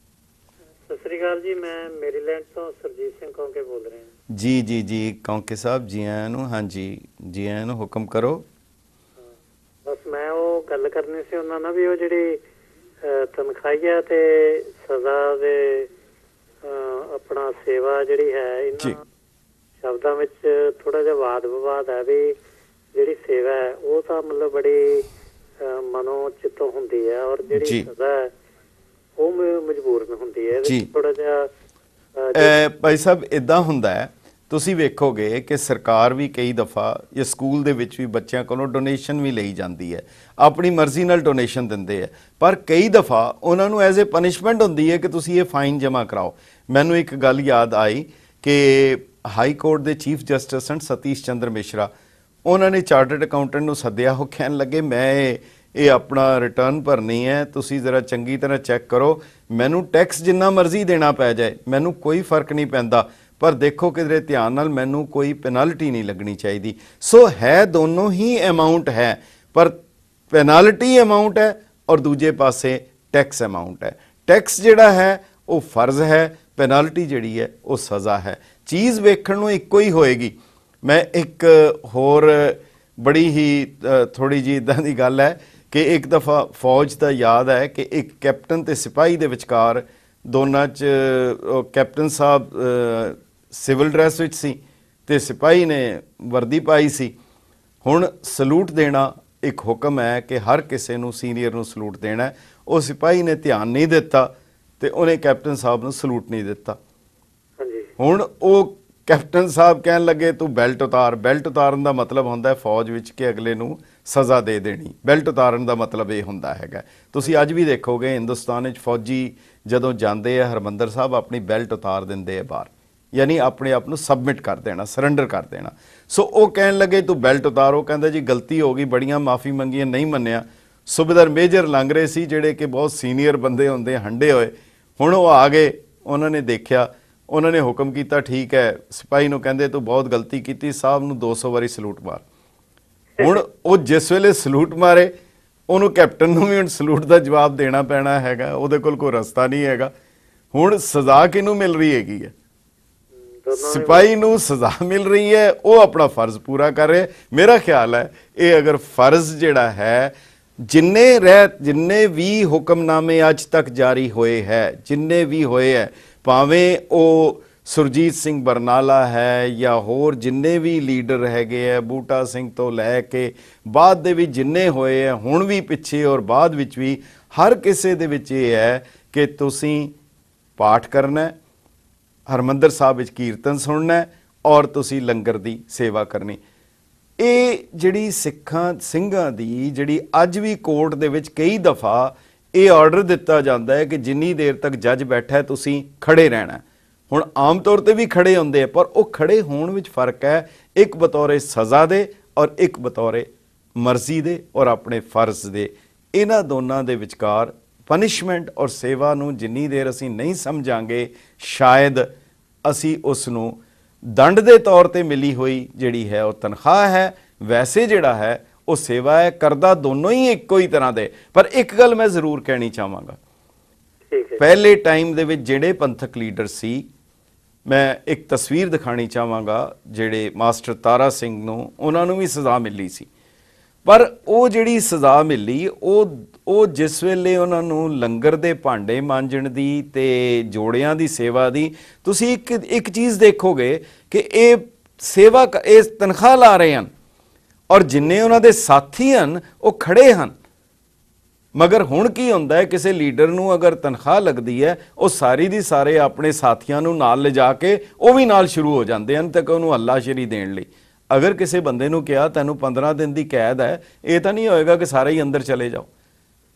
ਸਤਿ ਸ੍ਰੀ ਅਕਾਲ ਜੀ, ਮੈਂ ਮੇਰੀਲੈਂਡ ਤੋਂ ਸਰਜੀਤ ਸਿੰਘ ਕੌਂਕੇ ਬੋਲ ਰਿਹਾ ਹਾਂ। ਜੀ ਜੀ ਜੀ ਕੌਂਕੇ ਸਾਹਿਬ, ਜੀ ਆਇਆਂ ਨੂੰ। ਹਾਂਜੀ, ਜੀ ਆਇਆਂ ਨੂੰ, ਹੁਕਮ ਕਰੋ। ਬਸ ਮੈਂ ਉਹ ਗੱਲ ਕਰਨੀ ਸੀ ਉਹਨਾਂ ਨਾਲ ਵੀ ਉਹ ਜਿਹੜੀ ਤਨਖਾਹੀਆ ਤੇ ਸਜ਼ਾ ਦੇ ਆਪਣਾ ਸੇਵਾ ਜਿਹੜੀ ਹੈ, ਇਹਨਾਂ ਸ਼ਬਦਾਂ ਵਿੱਚ ਥੋੜਾ ਜਿਹਾ ਵਾਦ ਵਿਵਾਦ ਹੈ ਵੀ ਜਿਹੜੀ ਸੇਵਾ ਹੈ ਉਹ ਤਾਂ ਮਤਲਬ ਬੜੀ ਮਨੋ ਚਿੱਤੋਂ ਹੁੰਦੀ ਹੈ, ਔਰ ਜਿਹੜੀ ਸਜ਼ਾ ਹੈ ਉਹ ਮਜਬੂਰਨ ਹੁੰਦੀ ਹੈ। ਥੋੜਾ ਜਿਹਾ ਭਾਈ ਸਾਹਿਬ ਇੱਦਾਂ ਹੁੰਦਾ ਹੈ, ਤੁਸੀਂ ਵੇਖੋਗੇ ਕਿ ਸਰਕਾਰ ਵੀ ਕਈ ਦਫਾ ਜਾਂ ਸਕੂਲ ਦੇ ਵਿੱਚ ਵੀ ਬੱਚਿਆਂ ਕੋਲੋਂ ਡੋਨੇਸ਼ਨ ਵੀ ਲਈ ਜਾਂਦੀ ਹੈ, ਆਪਣੀ ਮਰਜ਼ੀ ਨਾਲ ਡੋਨੇਸ਼ਨ ਦਿੰਦੇ ਹੈ, ਪਰ ਕਈ ਦਫਾ ਉਹਨਾਂ ਨੂੰ ਐਜ਼ ਏ ਪਨਿਸ਼ਮੈਂਟ ਹੁੰਦੀ ਹੈ ਕਿ ਤੁਸੀਂ ਇਹ ਫਾਈਨ ਜਮ੍ਹਾਂ ਕਰਾਓ। ਮੈਨੂੰ ਇੱਕ ਗੱਲ ਯਾਦ ਆਈ ਕਿ ਹਾਈ ਕੋਰਟ ਦੇ ਚੀਫ ਜਸਟਿਸ ਹਨ ਸਤੀਸ਼ ਚੰਦਰ ਮਿਸ਼ਰਾ, ਉਹਨਾਂ ਨੇ ਚਾਰਟਰਡ ਅਕਾਊਂਟੈਂਟ ਨੂੰ ਸੱਦਿਆ। ਉਹ ਕਹਿਣ ਲੱਗੇ, ਮੈਂ ਇਹ ਆਪਣਾ ਰਿਟਰਨ ਭਰਨੀ ਹੈ, ਤੁਸੀਂ ਜ਼ਰਾ ਚੰਗੀ ਤਰ੍ਹਾਂ ਚੈੱਕ ਕਰੋ, ਮੈਨੂੰ ਟੈਕਸ ਜਿੰਨਾ ਮਰਜ਼ੀ ਦੇਣਾ ਪੈ ਜਾਏ, ਮੈਨੂੰ ਕੋਈ ਫਰਕ ਨਹੀਂ ਪੈਂਦਾ, ਪਰ ਦੇਖੋ ਕਿਧਰੇ ਧਿਆਨ ਨਾਲ, ਮੈਨੂੰ ਕੋਈ ਪੈਨਲਟੀ ਨਹੀਂ ਲੱਗਣੀ ਚਾਹੀਦੀ। ਸੋ ਹੈ ਦੋਨੋਂ ਹੀ ਅਮਾਊਂਟ ਹੈ, ਪਰ ਪੈਨਲਟੀ ਅਮਾਊਂਟ ਹੈ ਔਰ ਦੂਜੇ ਪਾਸੇ ਟੈਕਸ ਅਮਾਊਂਟ ਹੈ। ਟੈਕਸ ਜਿਹੜਾ ਹੈ ਉਹ ਫਰਜ਼ ਹੈ, ਪੈਨਲਟੀ ਜਿਹੜੀ ਹੈ ਉਹ ਸਜ਼ਾ ਹੈ। ਚੀਜ਼ ਵੇਖਣ ਨੂੰ ਇੱਕੋ ਹੀ ਹੋਏਗੀ। ਮੈਂ ਇੱਕ ਹੋਰ ਬੜੀ ਹੀ ਥੋੜੀ ਜਿਹੀ ਇੱਦਾਂ ਦੀ ਗੱਲ ਹੈ ਕਿ ਇੱਕ ਦਫਾ ਫੌਜ ਦਾ ਯਾਦ ਹੈ ਕਿ ਇੱਕ ਕੈਪਟਨ ਤੇ ਸਿਪਾਹੀ ਦੇ ਵਿਚਕਾਰ ਦੋਨਾਂ 'ਚ ਕੈਪਟਨ ਸਾਹਿਬ ਸਿਵਲ ਡਰੈਸ ਵਿੱਚ ਸੀ ਤੇ ਸਿਪਾਹੀ ਨੇ ਵਰਦੀ ਪਾਈ ਸੀ। ਹੁਣ ਸਲੂਟ ਦੇਣਾ ਇੱਕ ਹੁਕਮ ਹੈ ਕਿ ਹਰ ਕਿਸੇ ਨੂੰ ਸੀਨੀਅਰ ਨੂੰ ਸਲੂਟ ਦੇਣਾ। ਉਹ ਸਿਪਾਹੀ ਨੇ ਧਿਆਨ ਨਹੀਂ ਦਿੱਤਾ ਤੇ ਉਹਨੇ ਕੈਪਟਨ ਸਾਹਿਬ ਨੂੰ ਸਲੂਟ ਨਹੀਂ ਦਿੱਤਾ। ਹੁਣ ਉਹ ਕੈਪਟਨ ਸਾਹਿਬ ਕਹਿਣ ਲੱਗੇ, ਤੂੰ ਬੈਲਟ ਉਤਾਰ। ਬੈਲਟ ਉਤਾਰਨ ਦਾ ਮਤਲਬ ਹੁੰਦਾ ਹੈ ਫੌਜ ਵਿੱਚ ਕਿ ਅਗਲੇ ਨੂੰ ਸਜ਼ਾ ਦੇ ਦੇਣੀ। ਬੈਲਟ ਉਤਾਰਨ ਦਾ ਮਤਲਬ ਇਹ ਹੁੰਦਾ ਹੈਗਾ। ਤੁਸੀਂ ਅੱਜ ਵੀ ਦੇਖੋਗੇ ਹਿੰਦੁਸਤਾਨ ਵਿੱਚ ਫੌਜੀ ਜਦੋਂ ਜਾਂਦੇ ਆ ਹਰਿਮੰਦਰ ਸਾਹਿਬ, ਆਪਣੀ ਬੈਲਟ ਉਤਾਰ ਦਿੰਦੇ ਆ ਬਾਹਰ, ਯਾਨੀ ਆਪਣੇ ਆਪ ਨੂੰ ਸਬਮਿਟ ਕਰ ਦੇਣਾ, ਸਰੈਂਡਰ ਕਰ ਦੇਣਾ। ਸੋ ਉਹ ਕਹਿਣ ਲੱਗੇ ਤੂੰ ਬੈਲਟ ਉਤਾਰੋ। ਕਹਿੰਦਾ ਜੀ ਗਲਤੀ ਹੋ ਗਈ, ਬੜੀਆਂ ਮਾਫੀ ਮੰਗੀਆਂ, ਨਹੀਂ ਮੰਨਿਆ। ਸੂਬੇਦਾਰ ਮੇਜਰ ਲੰਘ ਰਹੇ ਸੀ ਜਿਹੜੇ ਕਿ ਬਹੁਤ ਸੀਨੀਅਰ ਬੰਦੇ ਹੁੰਦੇ, ਹੰਡੇ ਹੋਏ। ਹੁਣ ਉਹ ਆ ਗਏ, ਉਹਨਾਂ ਨੇ ਦੇਖਿਆ, ਉਹਨਾਂ ਨੇ ਹੁਕਮ ਕੀਤਾ, ਠੀਕ ਹੈ। ਸਿਪਾਹੀ ਨੂੰ ਕਹਿੰਦੇ ਤੂੰ ਬਹੁਤ ਗਲਤੀ ਕੀਤੀ, ਸਾਹਿਬ ਨੂੰ 200 ਵਾਰੀ ਸਲੂਟ ਮਾਰ। ਹੁਣ ਉਹ ਜਿਸ ਵੇਲੇ ਸਲੂਟ ਮਾਰੇ, ਉਹਨੂੰ ਕੈਪਟਨ ਨੂੰ ਵੀ ਹੁਣ ਸਲੂਟ ਦਾ ਜਵਾਬ ਦੇਣਾ ਪੈਣਾ ਹੈਗਾ, ਉਹਦੇ ਕੋਲ ਕੋਈ ਰਸਤਾ ਨਹੀਂ ਹੈਗਾ। ਹੁਣ ਸਜ਼ਾ ਕਿਹਨੂੰ ਮਿਲ ਰਹੀ ਹੈਗੀ ਹੈ? ਸਿਪਾਹੀ ਨੂੰ ਸਜ਼ਾ ਮਿਲ ਰਹੀ ਹੈ, ਉਹ ਆਪਣਾ ਫਰਜ਼ ਪੂਰਾ ਕਰ ਰਿਹਾ। ਮੇਰਾ ਖਿਆਲ ਹੈ ਇਹ ਅਗਰ ਫਰਜ਼ ਜਿਹੜਾ ਹੈ, ਜਿੰਨੇ ਵੀ ਹੁਕਮਨਾਮੇ ਅੱਜ ਤੱਕ ਜਾਰੀ ਹੋਏ ਹੈ, ਜਿੰਨੇ ਵੀ ਹੋਏ ਹੈ, ਭਾਵੇਂ ਉਹ ਸੁਰਜੀਤ ਸਿੰਘ ਬਰਨਾਲਾ ਹੈ ਜਾਂ ਹੋਰ ਜਿੰਨੇ ਵੀ ਲੀਡਰ ਹੈਗੇ ਹੈ, ਬੂਟਾ ਸਿੰਘ ਤੋਂ ਲੈ ਕੇ ਬਾਅਦ ਦੇ ਵੀ ਜਿੰਨੇ ਹੋਏ ਹੈ, ਹੁਣ ਵੀ ਪਿੱਛੇ ਔਰ ਬਾਅਦ ਵਿੱਚ ਵੀ, ਹਰ ਕਿਸੇ ਦੇ ਵਿੱਚ ਇਹ ਹੈ ਕਿ ਤੁਸੀਂ ਪਾਠ ਕਰਨਾ, ਹਰਮੰਦਰ ਸਾਹਿਬ ਵਿੱਚ ਕੀਰਤਨ ਸੁਣਨਾ ਔਰ ਤੁਸੀਂ ਲੰਗਰ ਦੀ ਸੇਵਾ ਕਰਨੀ। ਇਹ ਜਿਹੜੀ ਸਿੰਘਾਂ ਦੀ ਜਿਹੜੀ ਅੱਜ ਵੀ ਕੋਰਟ ਦੇ ਵਿੱਚ ਕਈ ਦਫਾ ਇਹ ਆਰਡਰ ਦਿੱਤਾ ਜਾਂਦਾ ਹੈ ਕਿ ਜਿੰਨੀ ਦੇਰ ਤੱਕ ਜੱਜ ਬੈਠਾ ਤੁਸੀਂ ਖੜੇ ਰਹਿਣਾ। ਹੁਣ ਆਮ ਤੌਰ ਤੇ ਵੀ ਖੜੇ ਹੁੰਦੇ ਆ, ਪਰ ਉਹ ਖੜੇ ਹੋਣ ਵਿੱਚ ਫਰਕ ਹੈ, ਇੱਕ ਬਤੌਰੇ ਸਜ਼ਾ ਦੇ ਔਰ ਇੱਕ ਬਤੌਰੇ ਮਰਜ਼ੀ ਦੇ ਔਰ ਆਪਣੇ ਫਰਜ਼ ਦੇ। ਇਹਨਾਂ ਦੋਨਾਂ ਦੇ ਵਿਚਕਾਰ ਪਨਿਸ਼ਮੈਂਟ ਔਰ ਸੇਵਾ ਨੂੰ ਜਿੰਨੀ ਦੇਰ ਅਸੀਂ ਨਹੀਂ ਸਮਝਾਂਗੇ, ਸ਼ਾਇਦ ਅਸੀਂ ਉਸ ਨੂੰ ਦੰਡ ਦੇ ਤੌਰ ਤੇ ਮਿਲੀ ਹੋਈ ਜਿਹੜੀ ਹੈ ਉਹ ਤਨਖਾਹ ਹੈ, ਵੈਸੇ ਜਿਹੜਾ ਹੈ ਉਹ ਸੇਵਾ ਹੈ। ਕਰਦਾ ਦੋਨੋਂ ਹੀ ਇੱਕੋ ਹੀ ਤਰ੍ਹਾਂ ਦੇ। ਪਰ ਇੱਕ ਗੱਲ ਮੈਂ ਜ਼ਰੂਰ ਕਹਿਣੀ ਚਾਹਾਂਗਾ, ਪਹਿਲੇ ਟਾਈਮ ਦੇ ਵਿੱਚ ਜਿਹੜੇ ਪੰਥਕ ਲੀਡਰ ਸੀ, ਮੈਂ ਇੱਕ ਤਸਵੀਰ ਦਿਖਾਣੀ ਚਾਹਾਂਗਾ, ਜਿਹੜੇ ਮਾਸਟਰ ਤਾਰਾ ਸਿੰਘ ਨੂੰ, ਉਹਨਾਂ ਨੂੰ ਵੀ ਸਜ਼ਾ ਮਿਲੀ ਸੀ। ਪਰ ਉਹ ਜਿਹੜੀ ਸਜ਼ਾ ਮਿਲੀ, ਉਹ ਜਿਸ ਵੇਲੇ ਉਹਨਾਂ ਨੂੰ ਲੰਗਰ ਦੇ ਭਾਂਡੇ ਮਾਂਜਣ ਦੀ ਤੇ ਜੋੜਿਆਂ ਦੀ ਸੇਵਾ ਦੀ, ਤੁਸੀਂ ਇੱਕ ਚੀਜ਼ ਦੇਖੋਗੇ ਕਿ ਇਹ ਸੇਵਾ, ਇਹ ਤਨਖਾਹ ਲਾ ਰਹੇ ਹਨ ਔਰ ਜਿੰਨੇ ਉਹਨਾਂ ਦੇ ਸਾਥੀ ਹਨ ਉਹ ਖੜੇ ਹਨ। ਮਗਰ ਹੁਣ ਕੀ ਹੁੰਦਾ ਹੈ, ਕਿਸੇ ਲੀਡਰ ਨੂੰ ਅਗਰ ਤਨਖਾਹ ਲੱਗਦੀ ਹੈ, ਉਹ ਸਾਰੀ ਦੀ ਸਾਰੇ ਆਪਣੇ ਸਾਥੀਆਂ ਨੂੰ ਨਾਲ ਲਿਜਾ ਕੇ ਉਹ ਵੀ ਨਾਲ ਸ਼ੁਰੂ ਹੋ ਜਾਂਦੇ ਹਨ ਤੱਕ ਉਹਨੂੰ ਹੱਲਾਸ਼ੇਰੀ ਦੇਣ ਲਈ। ਅਗਰ ਕਿਸੇ ਬੰਦੇ ਨੂੰ ਕਿਹਾ ਤੈਨੂੰ 15 ਦਿਨ ਦੀ ਕੈਦ ਹੈ, ਇਹ ਤਾਂ ਨਹੀਂ ਹੋਏਗਾ ਕਿ ਸਾਰੇ ਹੀ ਅੰਦਰ ਚਲੇ ਜਾਓ।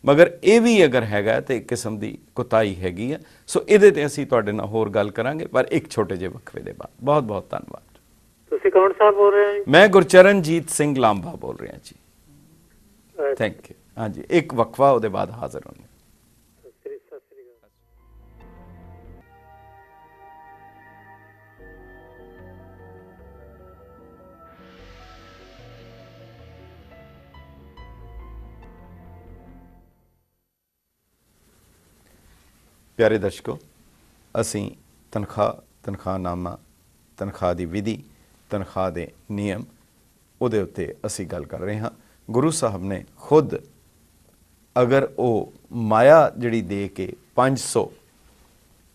ਮਗਰ ਇਹ ਵੀ ਅਗਰ ਹੈਗਾ ਤੇ ਇੱਕ ਕਿਸਮ ਦੀ ਕੁਤਾਹੀ ਹੈਗੀ ਹੈ। ਸੋ ਇਹਦੇ ਤੇ ਅਸੀਂ ਤੁਹਾਡੇ ਨਾਲ ਹੋਰ ਗੱਲ ਕਰਾਂਗੇ, ਪਰ ਇੱਕ ਛੋਟੇ ਜਿਹੇ ਵਕਫੇ ਦੇ ਬਾਅਦ। ਬਹੁਤ ਬਹੁਤ ਧੰਨਵਾਦ। ਤੁਸੀਂ ਕੌਣ ਸਾਹਿਬ ਬੋਲ ਰਹੇ ਹੋ? ਮੈਂ ਗੁਰਚਰਨਜੀਤ ਸਿੰਘ ਲਾਂਬਾ ਬੋਲ ਰਿਹਾ ਜੀ। Thank you. ਹਾਂਜੀ, ਇੱਕ ਵਕਫਾ, ਉਹਦੇ ਬਾਅਦ ਹਾਜ਼ਰ ਹੋਣੇ। ਪਿਆਰੇ ਦਰਸ਼ਕੋ, ਅਸੀਂ ਤਨਖਾਹਨਾਮਾ, ਤਨਖਾਹ ਦੀ ਵਿਧੀ, ਤਨਖਾਹ ਦੇ ਨਿਯਮ, ਉਹਦੇ ਉੱਤੇ ਅਸੀਂ ਗੱਲ ਕਰ ਰਹੇ ਹਾਂ। ਗੁਰੂ ਸਾਹਿਬ ਨੇ ਖੁਦ ਅਗਰ ਉਹ ਮਾਇਆ ਜਿਹੜੀ ਦੇ ਕੇ 500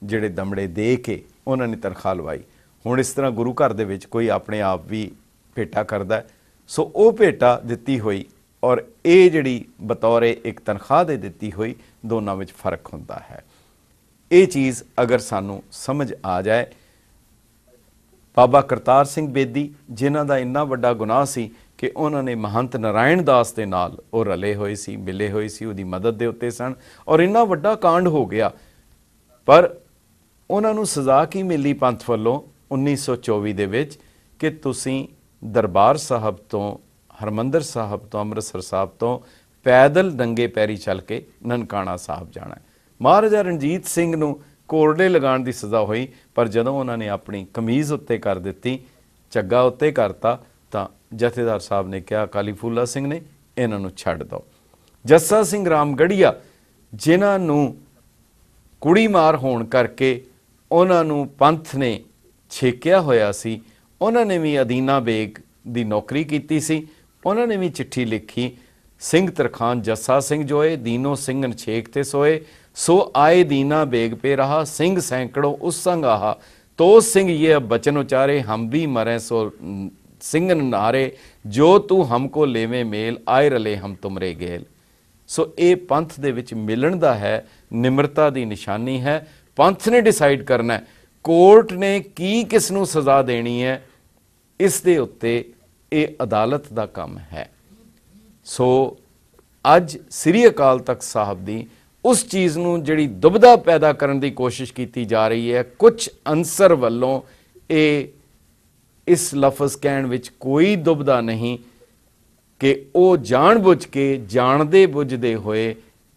ਜਿਹੜੇ ਦਮੜੇ ਦੇ ਕੇ ਉਹਨਾਂ ਨੇ ਤਨਖਾਹ ਲਵਾਈ। ਹੁਣ ਇਸ ਤਰ੍ਹਾਂ ਗੁਰੂ ਘਰ ਦੇ ਵਿੱਚ ਕੋਈ ਆਪਣੇ ਆਪ ਵੀ ਭੇਟਾ ਕਰਦਾ, ਸੋ ਉਹ ਭੇਟਾ ਦਿੱਤੀ ਹੋਈ ਔਰ ਇਹ ਜਿਹੜੀ ਬਤੌਰੇ ਇੱਕ ਤਨਖਾਹ ਦੇ ਦਿੱਤੀ ਹੋਈ, ਦੋਨਾਂ ਵਿੱਚ ਫਰਕ ਹੁੰਦਾ ਹੈ। ਇਹ ਚੀਜ਼ ਅਗਰ ਸਾਨੂੰ ਸਮਝ ਆ ਜਾਏ, ਬਾਬਾ ਕਰਤਾਰ ਸਿੰਘ ਬੇਦੀ ਜਿਨ੍ਹਾਂ ਦਾ ਇੰਨਾ ਵੱਡਾ ਗੁਨਾਹ ਸੀ ਕਿ ਉਹਨਾਂ ਨੇ ਮਹੰਤ ਨਾਰਾਇਣ ਦਾਸ ਦੇ ਨਾਲ ਉਹ ਰਲੇ ਹੋਏ ਸੀ, ਮਿਲੇ ਹੋਏ ਸੀ, ਉਹਦੀ ਮਦਦ ਦੇ ਉੱਤੇ ਸਨ ਔਰ ਇੰਨਾ ਵੱਡਾ ਕਾਂਡ ਹੋ ਗਿਆ, ਪਰ ਉਹਨਾਂ ਨੂੰ ਸਜ਼ਾ ਕੀ ਮਿਲੀ ਪੰਥ ਵੱਲੋਂ 1924 ਦੇ ਵਿੱਚ ਕਿ ਤੁਸੀਂ ਦਰਬਾਰ ਸਾਹਿਬ ਤੋਂ, ਹਰਮੰਦਰ ਸਾਹਿਬ ਤੋਂ, ਅੰਮ੍ਰਿਤਸਰ ਸਾਹਿਬ ਤੋਂ ਪੈਦਲ ਨੰਗੇ ਪੈਰੀ ਚੱਲ ਕੇ ਨਨਕਾਣਾ ਸਾਹਿਬ ਜਾਣਾ। ਮਹਾਰਾਜਾ ਰਣਜੀਤ ਸਿੰਘ ਨੂੰ ਕੋਰਡੇ ਲਗਾਉਣ ਦੀ ਸਜ਼ਾ ਹੋਈ, ਪਰ ਜਦੋਂ ਉਹਨਾਂ ਨੇ ਆਪਣੀ ਕਮੀਜ਼ ਉੱਤੇ ਕਰ ਦਿੱਤੀ, ਝੱਗਾ ਉੱਤੇ ਕਰਤਾ, ਤਾਂ ਜਥੇਦਾਰ ਸਾਹਿਬ ਨੇ ਕਿਹਾ, ਅਕਾਲੀ ਫੂਲਾ ਸਿੰਘ ਨੇ, ਇਹਨਾਂ ਨੂੰ ਛੱਡ ਦਿਓ। ਜੱਸਾ ਸਿੰਘ ਰਾਮਗੜੀਆ ਜਿਨ੍ਹਾਂ ਨੂੰ ਕੁੜੀ ਮਾਰ ਹੋਣ ਕਰਕੇ ਉਹਨਾਂ ਨੂੰ ਪੰਥ ਨੇ ਛੇਕਿਆ ਹੋਇਆ ਸੀ, ਉਹਨਾਂ ਨੇ ਵੀ ਅਦੀਨਾ ਬੇਗ ਦੀ ਨੌਕਰੀ ਕੀਤੀ ਸੀ। ਉਹਨਾਂ ਨੇ ਵੀ ਚਿੱਠੀ ਲਿਖੀ, ਸਿੰਘ ਤਰਖਾਨ ਜੱਸਾ ਸਿੰਘ ਜੋਏ, ਦੀਨੋ ਸਿੰਘਨ ਛੇਕ ਤੇ ਸੋਏ, ਸੋ ਆਏ दीना बेग पे रहा, सिंह सैकड़ों उस संग आहा, तो सिंह ये बचन उचारे, हम भी मरें सो सिंगन नारे, जो तू हमको लेवे मेल, आए रले हम तुमरे गेल। सो ये पंथ दे विच मिलन दा है, निमरता दी निशानी है। पंथ ने डिसाइड करना है, कोर्ट ने की किस नूं सज़ा देनी है, इस दे उत्ते ये अदालत दा काम है। सो अज श्री अकाल तख्त साहब दी उस चीज़ नूं जिहड़ी दुबदा पैदा करने की कोशिश की जा रही है, कुछ अंसर वालों ये इस लफज कहण विच कोई दुबदा नहीं कि वो जानबुझ के जानदे बुझदे होए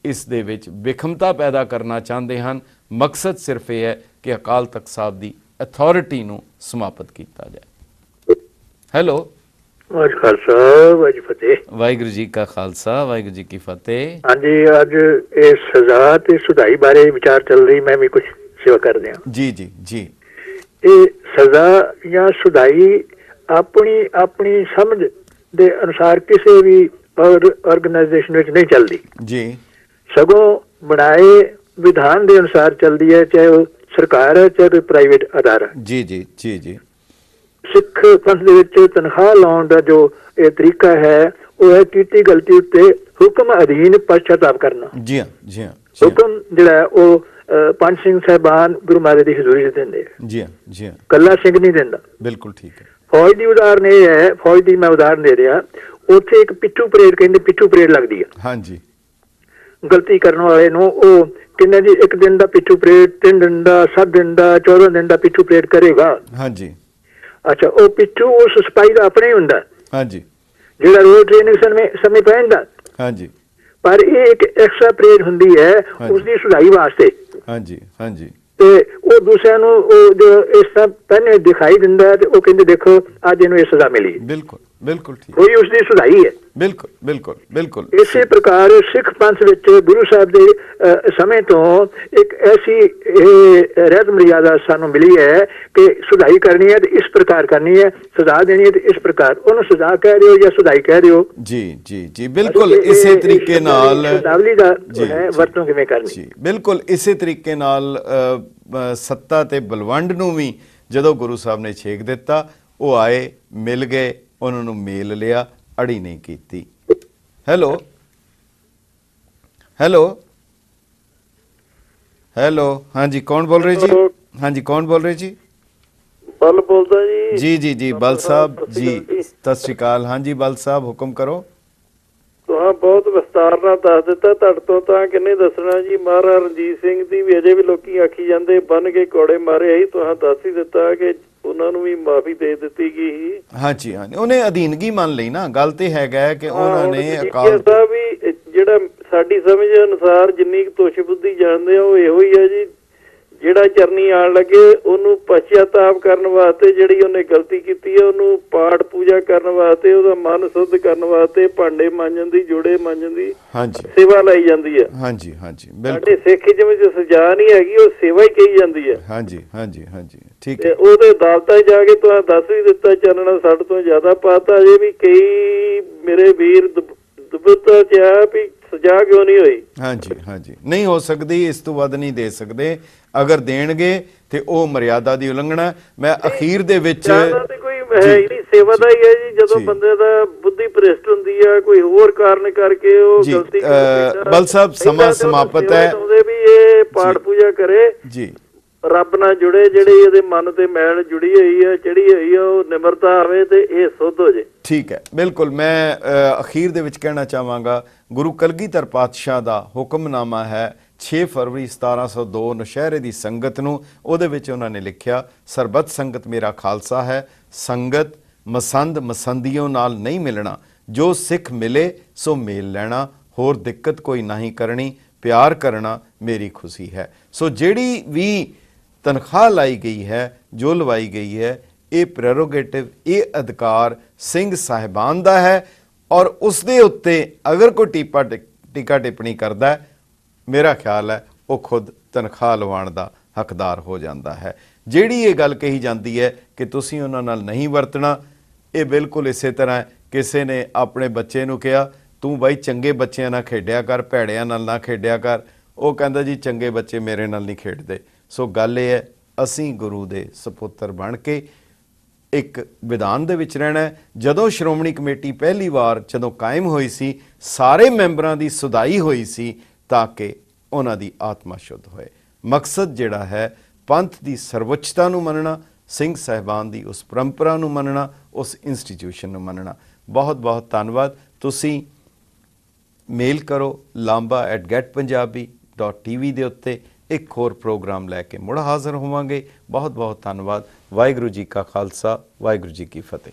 इस दे विच विखमता पैदा करना चाहते हैं। मकसद सिर्फ ये है कि अकाल तख्त साहब की अथॉरिटी नूं समाप्त किया जाए। हेलो, ਵਾਹਿਗੁਰੂ ਖਾਲਸਾ ਵਾਹਿਗੁਰੂ ਫਤਿਹ। ਵਾਹਿਗੁਰੂ ਜੀ ਕਾ ਖਾਲਸਾ ਵਾਹਿਗੁਰੂ ਜੀ ਕੀ ਫਤਿਹ। ਹਾਂਜੀ, ਅੱਜ ਇਹ ਸਜ਼ਾ ਤੇ ਸੁਧਾਈ ਬਾਰੇ ਵਿਚਾਰ ਚੱਲ ਰਹੀ, ਮੈਂ ਵੀ ਕੁਝ ਸੇਵਾ ਕਰ ਰਿਹਾ। ਜੀ ਜੀ ਜੀ। ਇਹ ਸਜ਼ਾ ਜਾਂ ਸੁਧਾਈ ਆਪਣੀ ਸਮਝ ਦੇ ਅਨੁਸਾਰ ਕਿਸੇ ਵੀ ਆਰਗੇਨਾਈਜੇਸ਼ਨ ਵਿੱਚ ਨਹੀਂ ਚੱਲਦੀ ਜੀ, ਸਗੋਂ ਬਣਾਏ ਵਿਧਾਨ ਦੇ ਅਨੁਸਾਰ ਚੱਲਦੀ ਹੈ, ਚਾਹੇ ਉਹ ਸਰਕਾਰ ਹੈ ਚਾਹੇ ਪ੍ਰਾਈਵੇਟ ਅਦਾਰਾ। ਜੀ ਜੀ ਜੀ ਜੀ। ਸਿੱਖ ਪੰਥ ਦੇ ਵਿੱਚ ਤਨਖਾਹ ਲਾਉਣ ਦਾ ਜੋ ਇਹ ਤਰੀਕਾ ਹੈ, ਉਹ ਹੈ ਕੀਤੀ ਗਲਤੀ ਉੱਤੇ ਹੁਕਮ ਅਧੀਨ ਪਛਤਾਪ ਕਰਨਾ। ਜੀ ਹਾਂ ਜੀ ਹਾਂ। ਹੁਕਮ ਜਿਹੜਾ ਉਹ ਪੰਜ ਸਿੰਘ ਸਾਹਿਬਾਨ ਗੁਰੂ ਮਹਾਰਾਜ ਦੀ ਹਜ਼ੂਰੀ 'ਚ ਦਿੰਦੇ ਆ। ਜੀ ਹਾਂ, ਜੀ ਹਾਂ, ਕੱਲਾ ਸਿੰਘ ਨਹੀਂ ਦਿੰਦਾ। ਬਿਲਕੁਲ ਠੀਕ ਹੈ। ਫੌਜ ਦੀ ਉਦਾਹਰਨ ਇਹ ਹੈ, ਫੌਜ ਦੀ ਮੈਂ ਉਦਾਹਰਨ ਦੇ ਰਿਹਾ, ਉੱਥੇ ਇੱਕ ਪਿੱਠੂ ਪਰੇਡ ਕਹਿੰਦੇ, ਪਿੱਠੂ ਪਰੇਡ ਲੱਗਦੀ ਆ। ਹਾਂਜੀ, ਗਲਤੀ ਕਰਨ ਵਾਲੇ ਨੂੰ ਉਹ ਕਹਿੰਦੇ ਜੀ 1 ਦਿਨ ਦਾ ਪਿੱਠੂ ਪਰੇਡ, 3 ਦਿਨ ਦਾ, 7 ਦਿਨ ਦਾ, 14 ਦਿਨ ਦਾ ਪਿੱਠੂ ਪਰੇਡ ਕਰੇਗਾ। ਹਾਂਜੀ, ਅੱਛਾ, ਉਹ ਪਿੱਠੂ ਉਸ ਸਿਪਾਹੀ ਦਾ ਆਪਣਾ ਹੀ ਹੁੰਦਾ ਹਾਂਜੀ, ਜਿਹੜਾ ਰੋਜ਼ ਟ੍ਰੇਨਿੰਗ ਸਮੇਂ ਪੈਂਦਾ। ਹਾਂਜੀ, ਪਰ ਇਹ ਇੱਕ ਐਕਸਟਰਾ ਪਰੇਡ ਹੁੰਦੀ ਹੈ ਉਸਦੀ ਸੁਧਾਈ ਵਾਸਤੇ। ਹਾਂਜੀ, ਹਾਂਜੀ, ਤੇ ਉਹ ਦੂਸਰਿਆਂ ਨੂੰ ਉਹ ਜੋ ਇਸ ਤਰ੍ਹਾਂ ਪਹਿਲੇ ਦਿਖਾਈ ਦਿੰਦਾ ਤੇ ਉਹ ਕਹਿੰਦੇ ਦੇਖੋ ਅੱਜ ਇਹਨੂੰ ਇਹ ਸਜ਼ਾ ਮਿਲੀ। ਬਿਲਕੁਲ, ਬਿਲਕੁਲ ਠੀਕ, ਕੋਈ ਉਸਦੀ ਸੁਧਾਈ ਹੈ। ਬਿਲਕੁਲ, ਬਿਲਕੁਲ, ਬਿਲਕੁਲ। ਇਸੇ ਪ੍ਰਕਾਰ ਸਿੱਖ ਪੰਥ ਵਿੱਚ ਗੁਰੂ ਸਾਹਿਬ ਦੇ ਸਮੇਂ ਤੋਂ ਇੱਕ ਐਸੀ ਰਹਿਤ ਮਰਿਆਦਾ ਸਾਨੂੰ ਮਿਲੀ ਹੈ ਕਿ ਸੁਧਾਈ ਕਰਨੀ ਹੈ ਤੇ ਇਸ ਪ੍ਰਕਾਰ ਕਰਨੀ ਹੈ, ਸਜ਼ਾ ਦੇਣੀ ਹੈ ਤੇ ਇਸ ਪ੍ਰਕਾਰ। ਉਹਨੂੰ ਸਜ਼ਾ ਕਹਿ ਦਿਓ ਜਾਂ ਸੁਧਾਈ ਕਹਿ ਦਿਓ। ਜੀ, ਜੀ, ਜੀ, ਬਿਲਕੁਲ ਇਸੇ ਤਰੀਕੇ ਨਾਲ ਸ਼ਬਦਾਵਲੀ ਦਾ ਵਰਤੋਂ ਕਿਵੇਂ ਕਰਨੀ। ਜੀ, ਬਿਲਕੁਲ ਇਸੇ ਤਰੀਕੇ ਨਾਲ ਸੱਤਾ ਤੇ ਬਲਵੰਡ ਨੂੰ ਵੀ ਜਦੋਂ ਗੁਰੂ ਸਾਹਿਬ ਨੇ ਛੇਕ ਦਿੱਤਾ, ਉਹ ਆਏ, ਮਿਲ ਗਏ, ਉਹਨਾਂ ਨੂੰ ਮੇਲ ਲਿਆ, ਅੜੀ ਨਹੀਂ ਕੀਤੀ। ਹੈਲੋ, ਹੈਲੋ, ਹੈਲੋ, ਹਾਂਜੀ, ਕੌਣ ਬੋਲ ਰਹੇ ਜੀ? ਹਾਂਜੀ, ਕੌਣ ਬੋਲ ਰਹੇ ਜੀ? ਬਲ ਬੋਲਦਾ ਜੀ। ਜੀ, ਜੀ, ਜੀ, ਬਲ ਸਾਹਿਬ ਜੀ, ਸਤਿ ਸ਼੍ਰੀ ਅਕਾਲ। ਹਾਂਜੀ, ਬਲ ਸਾਹਿਬ, ਹੁਕਮ ਕਰੋ। ਤੁਹਾਂ ਬਹੁਤ ਵਿਸਤਾਰ ਨਾਲ ਦੱਸ ਦਿੱਤਾ, ਤੁਹਾਡੇ ਤੋਂ ਤਾਂ ਕਿੰਨੇ ਦੱਸਣਾ ਜੀ। ਮਹਾਰਾਜਾ ਰਣਜੀਤ ਸਿੰਘ ਦੀ ਵੀ ਅਜੇ ਵੀ ਲੋਕੀ ਆਖੀ ਜਾਂਦੇ ਬੰਨ ਕੇ ਕੋੜੇ ਮਾਰੇ ਸੀ, ਤੁਹਾਂ ਦੱਸ ਹੀ ਦਿੱਤਾ ਕਿ ਉਹਨਾਂ ਨੂੰ ਵੀ ਮਾਫੀ ਦੇ ਦਿੱਤੀ ਗਈ। ਹਾਂਜੀ, ਹਾਂਜੀ, ਉਹਨੇ ਅਧੀਨਗੀ ਮੰਨ ਲਈ ਨਾ। ਗੱਲ ਤੇ ਹੈਗਾ ਕਿ ਉਹਨਾਂ ਨੇ ਅਕਾਲ ਸਾਹਿਬ ਵੀ ਜਿਹੜਾ ਸਾਡੀ ਸਮਝ ਅਨੁਸਾਰ ਜਿੰਨੀ ਤੁੱਛ ਬੁੱਧੀ ਜਾਣਦੇ ਆ ਉਹ ਇਹੋ ਹੀ ਆ ਜੀ, ਜਿਹੜਾ ਚਰਨੀ ਆਣ ਲੱਗੇ ਉਹਨੂੰ ਪਛਤਾਪ ਕਰਨ ਵਾਸਤੇ, ਜਿਹੜੀ ਉਹਨੇ ਗਲਤੀ ਕੀਤੀ ਹੈ ਉਹਨੂੰ ਪਾਠ ਪੂਜਾ ਕਰਨ ਵਾਸਤੇ, ਉਹਦਾ ਮਨ ਸ਼ੁੱਧ ਕਰਨ ਵਾਸਤੇ ਭਾਂਡੇ ਮਾਂਜਣ ਦੀ, ਜੋੜੇ ਮਾਂਜਣ ਦੀ ਸੇਵਾ ਲਈ ਜਾਂਦੀ ਹੈ। ਹਾਂਜੀ, ਹਾਂਜੀ, ਸਾਡੇ ਸਿੱਖੀਜ਼ਮ ਵਿੱਚ ਸਜ਼ਾ ਨਹੀਂ ਹੈਗੀ, ਉਹ ਸੇਵਾ ਹੀ ਕਹੀ ਜਾਂਦੀ ਹੈ। ਹਾਂਜੀ, ਹਾਂਜੀ, ਹਾਂਜੀ, ਠੀਕ ਹੈ। ਉਹਦੇ ਅਦਾਲਤਾਂ ਜਾ ਕੇ ਤੁਹਾਨੂੰ ਦੱਸ ਵੀ ਦਿੱਤਾ, ਚਾਨਣਾ ਸਾਡੇ ਤੋਂ ਜ਼ਿਆਦਾ ਪਾਤਾ। ਅਜੇ ਵੀ ਕਈ ਮੇਰੇ ਵੀਰ ਦੁਬਤਾ ਚ ਆ ਵੀ ਸਜ਼ਾ ਕਿਉਂ ਨਹੀਂ ਹੋਈ। ਹਾਂਜੀ, ਹਾਂਜੀ, ਨਹੀਂ ਹੋ ਸਕਦੀ, ਇਸ ਤੋਂ ਵੱਧ ਨਹੀਂ ਦੇ ਸਕਦੇ। ਅਗਰ ਦੇਣਗੇ ਤੇ ਉਹ ਮਰਿਆਦਾ ਦੀ ਉਲੰਘਣਾ। ਮੈਂ ਅਖੀਰ ਦੇ ਵਿੱਚ ਕੋਈ ਹੈ ਹੀ ਨਹੀਂ, ਸੇਵਾ ਦਾ ਹੀ ਹੈ ਜੀ। ਜਦੋਂ ਬੰਦੇ ਦਾ ਬੁੱਧੀ ਭ੍ਰਿਸ਼ਟ ਹੁੰਦੀ ਹੈ ਕੋਈ ਹੋਰ ਕਾਰਨ ਕਰਕੇ, ਉਹ ਗਲਤੀ ਬਲ ਸਾਹਿਬ ਸਮਾਂ ਸਮਾਪਤ ਹੈ। ਵੀ ਇਹ ਪਾਠ ਪੂਜਾ ਕਰੇ ਜੀ, ਰੱਬ ਨਾਲ ਜੁੜੇ, ਜਿਹੜੀ ਇਹਦੇ ਮਨ ਤੇ ਮੈਲ ਜੁੜੀ ਹੋਈ ਹੈ, ਚੜੀ ਹੋਈ ਹੈ, ਉਹ ਨਿਮਰਤਾ ਆਵੇ ਤੇ ਇਹ ਸੁੱਧ ਹੋ ਜੇ। ਠੀਕ ਹੈ, ਬਿਲਕੁਲ। ਮੈਂ ਅਖੀਰ ਦੇ ਵਿੱਚ ਕਹਿਣਾ ਚਾਹਾਂਗਾ, ਗੁਰੂ ਕਲਗੀਧਰ ਪਾਤਸ਼ਾਹ ਦਾ ਹੁਕਮਨਾਮਾ ਹੈ 6 ਫਰਵਰੀ 1702 ਨੌਸ਼ਹਿਰੇ ਦੀ ਸੰਗਤ ਨੂੰ। ਉਹਦੇ ਵਿੱਚ ਉਹਨਾਂ ਨੇ ਲਿਖਿਆ, ਸਰਬੱਤ ਸੰਗਤ ਮੇਰਾ ਖਾਲਸਾ ਹੈ, ਸੰਗਤ ਮਸੰਦ ਮਸੰਦੀਓ ਨਾਲ ਨਹੀਂ ਮਿਲਣਾ, ਜੋ ਸਿੱਖ ਮਿਲੇ ਸੋ ਮੇਲ ਲੈਣਾ, ਹੋਰ ਦਿੱਕਤ ਕੋਈ ਨਹੀਂ ਕਰਨੀ, ਪਿਆਰ ਕਰਨਾ ਮੇਰੀ ਖੁਸ਼ੀ ਹੈ। ਸੋ ਜਿਹੜੀ ਵੀ ਤਨਖਾਹ ਲਾਈ ਗਈ ਹੈ, ਜੋ ਲਵਾਈ ਗਈ ਹੈ, ਇਹ ਪ੍ਰੈਰੋਗੇਟਿਵ, ਇਹ ਅਧਿਕਾਰ ਸਿੰਘ ਸਾਹਿਬਾਨ ਦਾ ਹੈ। ਔਰ ਉਸ ਦੇ ਉੱਤੇ ਅਗਰ ਕੋਈ ਟੀਕਾ ਟਿੱਪਣੀ ਕਰਦਾ, ਮੇਰਾ ਖਿਆਲ ਹੈ ਉਹ ਖੁਦ ਤਨਖਾਹ ਲਵਾਉਣ ਦਾ ਹੱਕਦਾਰ ਹੋ ਜਾਂਦਾ ਹੈ। ਜਿਹੜੀ ਇਹ ਗੱਲ ਕਹੀ ਜਾਂਦੀ ਹੈ ਕਿ ਤੁਸੀਂ ਉਹਨਾਂ ਨਾਲ ਨਹੀਂ ਵਰਤਣਾ, ਇਹ ਬਿਲਕੁਲ ਇਸੇ ਤਰ੍ਹਾਂ ਕਿਸੇ ਨੇ ਆਪਣੇ ਬੱਚੇ ਨੂੰ ਕਿਹਾ ਤੂੰ ਬਾਈ ਚੰਗੇ ਬੱਚਿਆਂ ਨਾਲ ਖੇਡਿਆ ਕਰ, ਭੈੜਿਆਂ ਨਾਲ ਨਾ ਖੇਡਿਆ ਕਰ। ਉਹ ਕਹਿੰਦਾ ਜੀ ਚੰਗੇ ਬੱਚੇ ਮੇਰੇ ਨਾਲ ਨਹੀਂ ਖੇਡਦੇ। ਸੋ ਗੱਲ ਇਹ ਹੈ, ਅਸੀਂ ਗੁਰੂ ਦੇ ਸਪੁੱਤਰ ਬਣ ਕੇ ਇੱਕ ਵਿਧਾਨ ਦੇ ਵਿੱਚ ਰਹਿਣਾ ਹੈ। ਜਦੋਂ ਸ਼੍ਰੋਮਣੀ ਕਮੇਟੀ ਪਹਿਲੀ ਵਾਰ ਜਦੋਂ ਕਾਇਮ ਹੋਈ ਸੀ, ਸਾਰੇ ਮੈਂਬਰਾਂ ਦੀ ਸੁਧਾਈ ਹੋਈ ਸੀ ਤਾਂ ਕਿ ਉਹਨਾਂ ਦੀ ਆਤਮਾ ਸ਼ੁੱਧ ਹੋਏ। ਮਕਸਦ ਜਿਹੜਾ ਹੈ ਪੰਥ ਦੀ ਸਰਵਉੱਚਤਾ ਨੂੰ ਮੰਨਣਾ, ਸਿੰਘ ਸਾਹਿਬਾਨ ਦੀ ਉਸ ਪਰੰਪਰਾ ਨੂੰ ਮੰਨਣਾ, ਉਸ ਇੰਸਟੀਟਿਊਸ਼ਨ ਨੂੰ ਮੰਨਣਾ। ਬਹੁਤ ਬਹੁਤ ਧੰਨਵਾਦ। ਤੁਸੀਂ ਮੇਲ ਕਰੋ lamba@getpunjabi.tv ਦੇ ਉੱਤੇ। ਇੱਕ ਹੋਰ ਪ੍ਰੋਗਰਾਮ ਲੈ ਕੇ ਮੁੜ ਹਾਜ਼ਰ ਹੋਵਾਂਗੇ। ਬਹੁਤ ਬਹੁਤ ਧੰਨਵਾਦ। ਵਾਹਿਗੁਰੂ ਜੀ ਕਾ ਖਾਲਸਾ, ਵਾਹਿਗੁਰੂ ਜੀ ਕੀ ਫਤਿਹ।